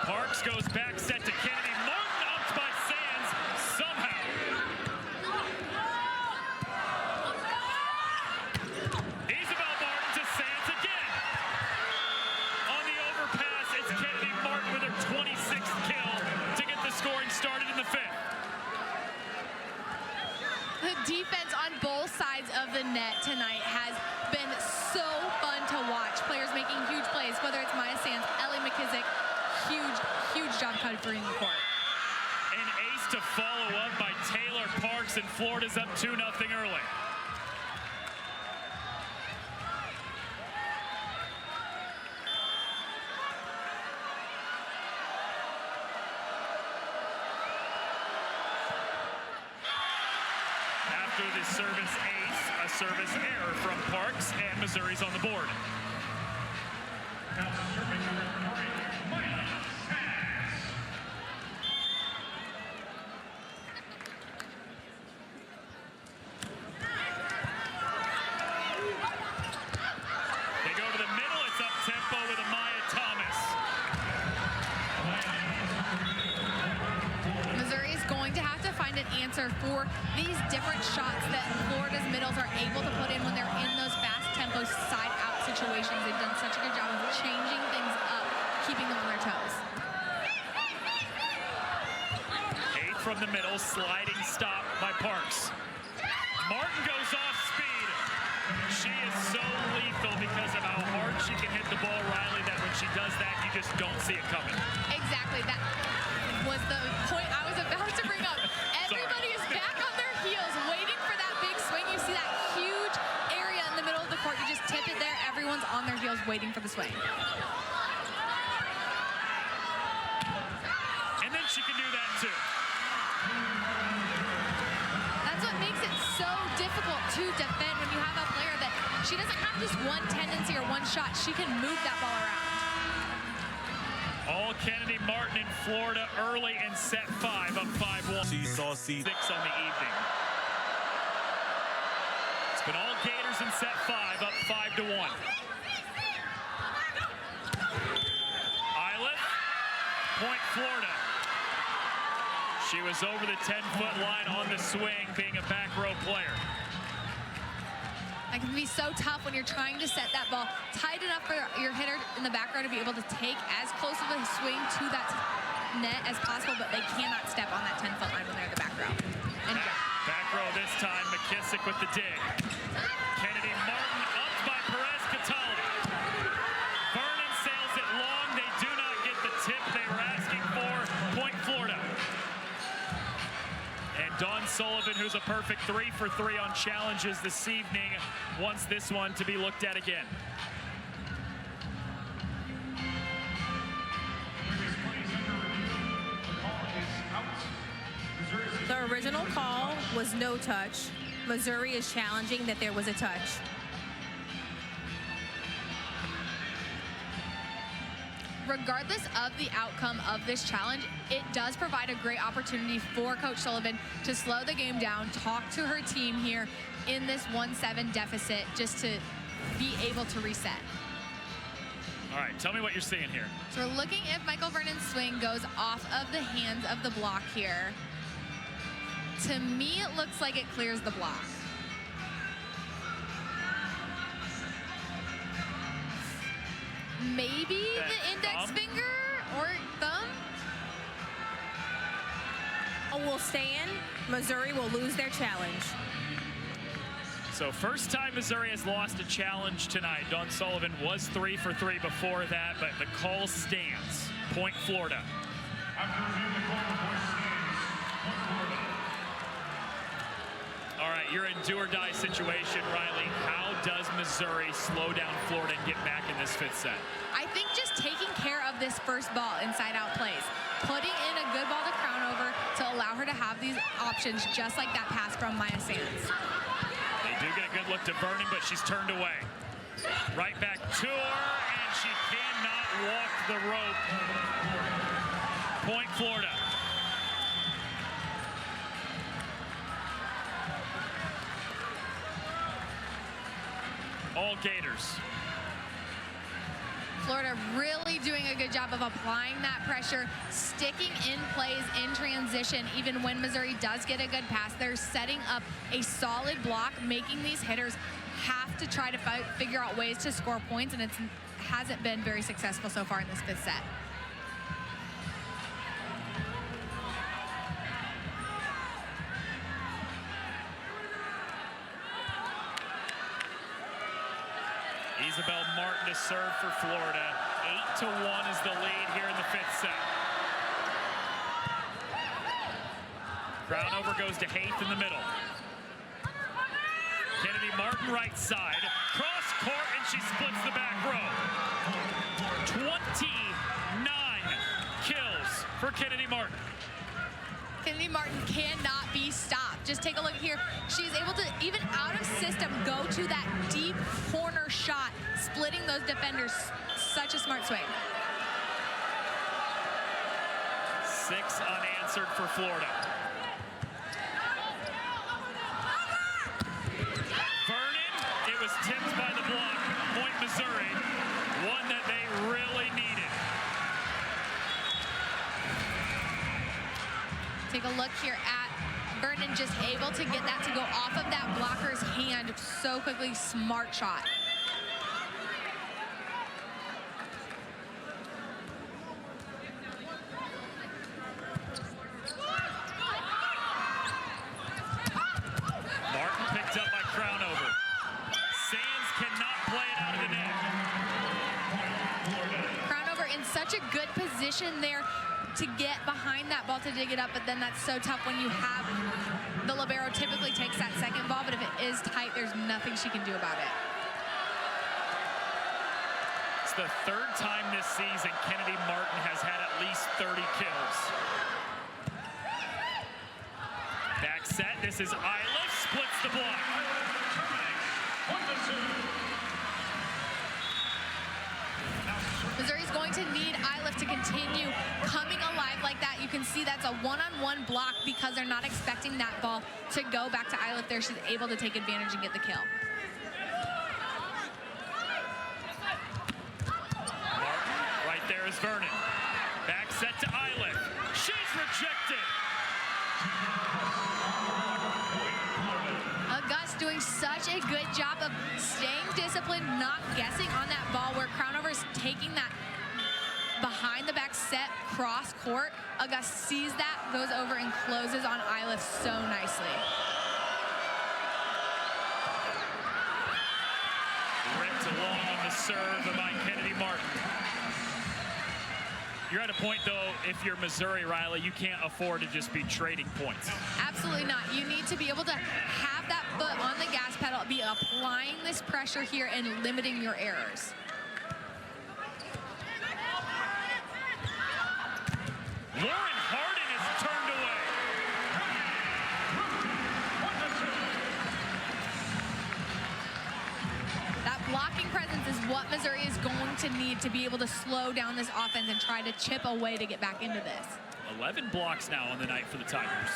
Parks goes back set to Kennedy. Martin upped by Sands somehow. Isabel Martin to Sands again. On the overpass, it's Kennedy Martin with her 26th kill to get the scoring started in the 5th. The defense on both sides of the net tonight has been so fun to watch. Players making huge plays, whether it's Maya Sands, Ellie McKissick. Huge job covering the court. An ace to follow up by Taylor Parks, and Florida's up 2-0 early. after the service ace, a service error from Parks, and Missouri's on the board. Now serving number 3, Maya Sands. They go to the middle. It's up tempo with Amaya Thomas. Missouri is going to have to find an answer for these different shots that Florida's middles are able to put in when they're in those fast tempo side out situations. They've done such a good job of changing things up, keeping them on their toes. 8 from the middle, sliding stop by Parks. Martin goes off speed. She is so lethal because of how hard she can hit the ball, Riley, that when she does that, you just don't see it coming. Exactly. That was the point I was about to bring up. Everybody is back on their heels, waiting for that big swing. You see that huge area in the middle of the court. You just tip it there. Everyone's on their heels waiting for the swing. And then she can do that too. That's what makes it so difficult to defend when you have a player that she doesn't have just one tendency or one shot. She can move that ball around. All Kennedy Martin in Florida early in set 5, up 5-1. Seesaw seat. 6 on the evening. It's been all Gators in set 5, up 5-1. Eileth, point Florida. She was over the 10-foot line on the swing, being a back row player. That can be so tough when you're trying to set that ball tight enough for your hitter in the back row to be able to take as close of a swing to that net as possible, but they cannot step on that 10-foot line when they're in the back row. And go. Back row this time, McKissick with the dig. Kennedy Martin up by Perez Catali. Vernon sails it long. They do not get the tip they were asking for. Point Florida. And Dawn Sullivan, who's a perfect 3 for 3 on challenges this evening, wants this one to be looked at again. The original call was no touch. Missouri is challenging that there was a touch. Regardless of the outcome of this challenge, it does provide a great opportunity for Coach Sullivan to slow the game down, talk to her team here in this 1-7 deficit, just to be able to reset. All right, tell me what you're seeing here. So we're looking if Michael Vernon's swing goes off of the hands of the block here. To me, it looks like it clears the block. Maybe the index finger or thumb? Will stand. Missouri will lose their challenge. So first time Missouri has lost a challenge tonight. Dawn Sullivan was 3 for 3 before that, but the call stands. Point Florida. After reviewing the call, the point stands. Point Florida. All right, you're in do-or-die situation, Riley. How does Missouri slow down Florida and get back in this 5th set? I think just taking care of this first ball inside-out plays, putting in a good ball to crown over to allow her to have these options, just like that pass from Maya Sands. They do get a good look to Vernon, but she's turned away. Right back to her, and she cannot walk the rope. Point Florida. All Gators. Florida really doing a good job of applying that pressure, sticking in plays in transition. Even when Missouri does get a good pass, they're setting up a solid block, making these hitters have to try to figure out ways to score points, and it hasn't been very successful so far in this 5th set. Isabel Martin to serve for Florida. 8-1 is the lead here in the 5th set. Crownover goes to Haith in the middle. Kennedy Martin right side. Cross court, and she splits the back row. 29 kills for Kennedy Martin. Kennedy Martin cannot be stopped. Just take a look here. She's able to, even out of system, go to that deep corner shot, splitting those defenders. Such a smart swing. 6 unanswered for Florida. Vernon, it was tipped by the block. Point Missouri, one that they really needed. Take a look here at Vernon, just able to get that to go off of that blocker's hand so quickly. Smart shot. Martin picked up by Crownover. Sands cannot play it out of the net. Crownover in such a good position there to get behind that ball to dig it up, but then that's so tough when you have the libero typically takes that second ball, but if it is tight, there's nothing she can do about it. It's the 3rd time this season Kennedy Martin has had at least 30 kills. Back set, this is Iliff, splits the block. Missouri's going to need Iliff to continue coming alive like that. You can see that's a one-on-one block because they're not expecting that ball to go back to Iliff there. She's able to take advantage and get the kill. Martin, right there is Vernon. Back set to Iliff. She's rejected. Gus doing such a good job of staying disciplined, not guessing on that ball where Crownover's taking that behind the back set cross court. August sees that, goes over and closes on Iliff so nicely. Ripped along on the serve by Kennedy Martin. You're at a point, though, if you're Missouri, Riley, you can't afford to just be trading points. Absolutely not. You need to be able to have that foot on the gas pedal, be applying this pressure here and limiting your errors. Lauren Harden is turned away. That blocking presence is what Missouri is going to need to be able to slow down this offense and try to chip away to get back into this. 11 blocks now on the night for the Tigers.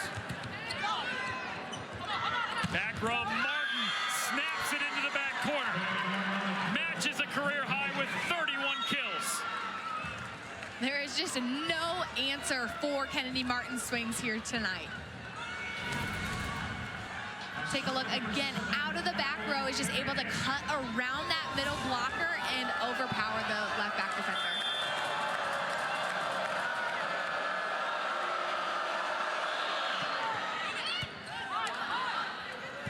Back row, Martin snaps it into the back corner. Matches a career high with 31 kills. There is just no answer for Kennedy Martin's swings here tonight. Take a look again, out of the back row, is just able to cut around that middle blocker and overpower the left back defender.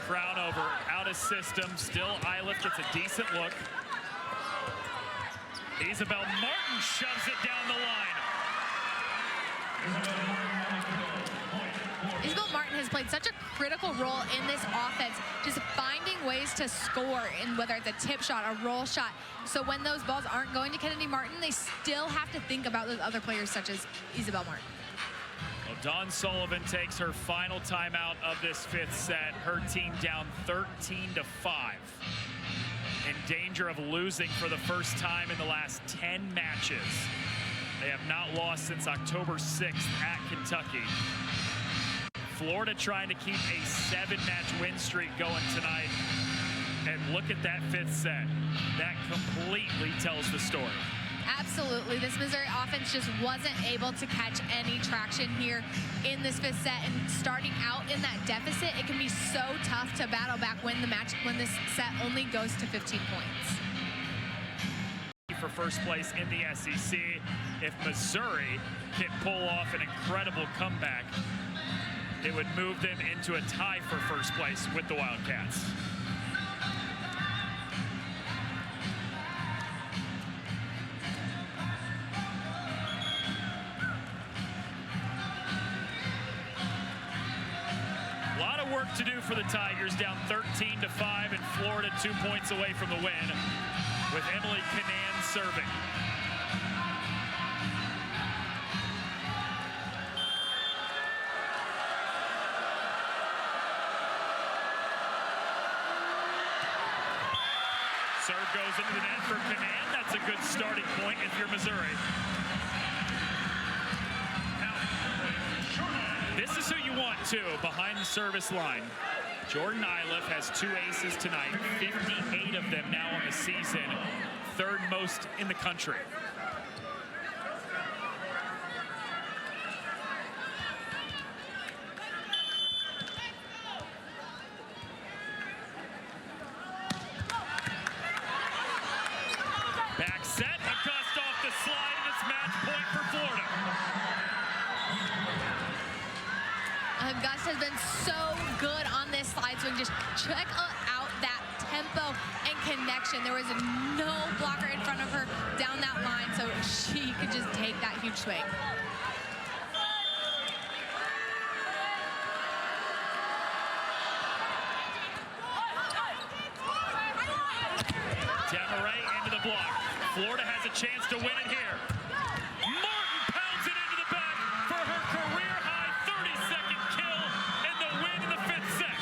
Crownover out of system, still Iliff gets a decent look. Isabel Martin shoves it down the line. Isabel Martin has played such a critical role in this offense, just finding ways to score, in whether it's a tip shot, a roll shot. So when those balls aren't going to Kennedy Martin, they still have to think about those other players such as Isabel Martin. Well, Dawn Sullivan takes her final timeout of this 5th set. Her team down 13-5. In danger of losing for the first time in the last 10 matches. They have not lost since October 6th at Kentucky. Florida trying to keep a 7-match win streak going tonight. And look at that 5th set. That completely tells the story. Absolutely. This Missouri offense just wasn't able to catch any traction here in this 5th set. And starting out in that deficit, it can be so tough to battle back when this set only goes to 15 points. For first place in the SEC, if Missouri can pull off an incredible comeback, it would move them into a tie for first place with the Wildcats. A lot of work to do for the Tigers, down 13-5, and Florida 2 points away from the win, with Emily Canaan serving. Serve goes into the net for Canaan. That's a good starting point if you're Missouri. This is who you want, too, behind the service line. Jordan Iliff has 2 aces tonight, 58 of them now on the season, 3rd most in the country. Back set, Augusta off the slide, and it's match point for Florida. Augusta has been so good on this slide swing. Just check out that tempo and connection. There was no blocker in front of her down that line, so she could just take that huge swing. Demaray into the block. Florida has a chance to win it here. Martin pounds it into the back for her career-high 32nd kill and the win in the 5th set.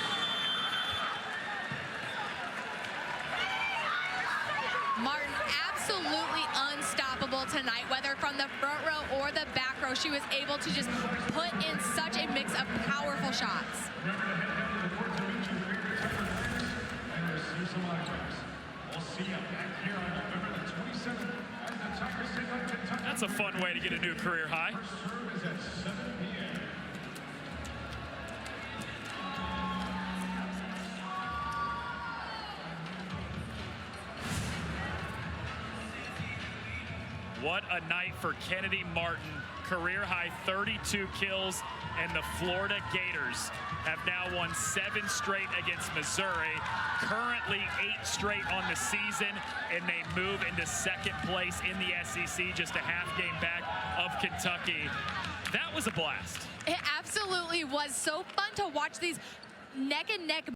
Martin absolutely unstoppable tonight, whether from the front row or the back row. She was able to just put in such a mix of powerful shots. That's a fun way to get a new career high. What a night for Kennedy Martin. Career high 32 kills, and the Florida Gators have now won 7 straight against Missouri, currently 8 straight on the season, and they move into 2nd place in the SEC, just a half game back of Kentucky. That was a blast. It absolutely was so fun to watch these neck and neck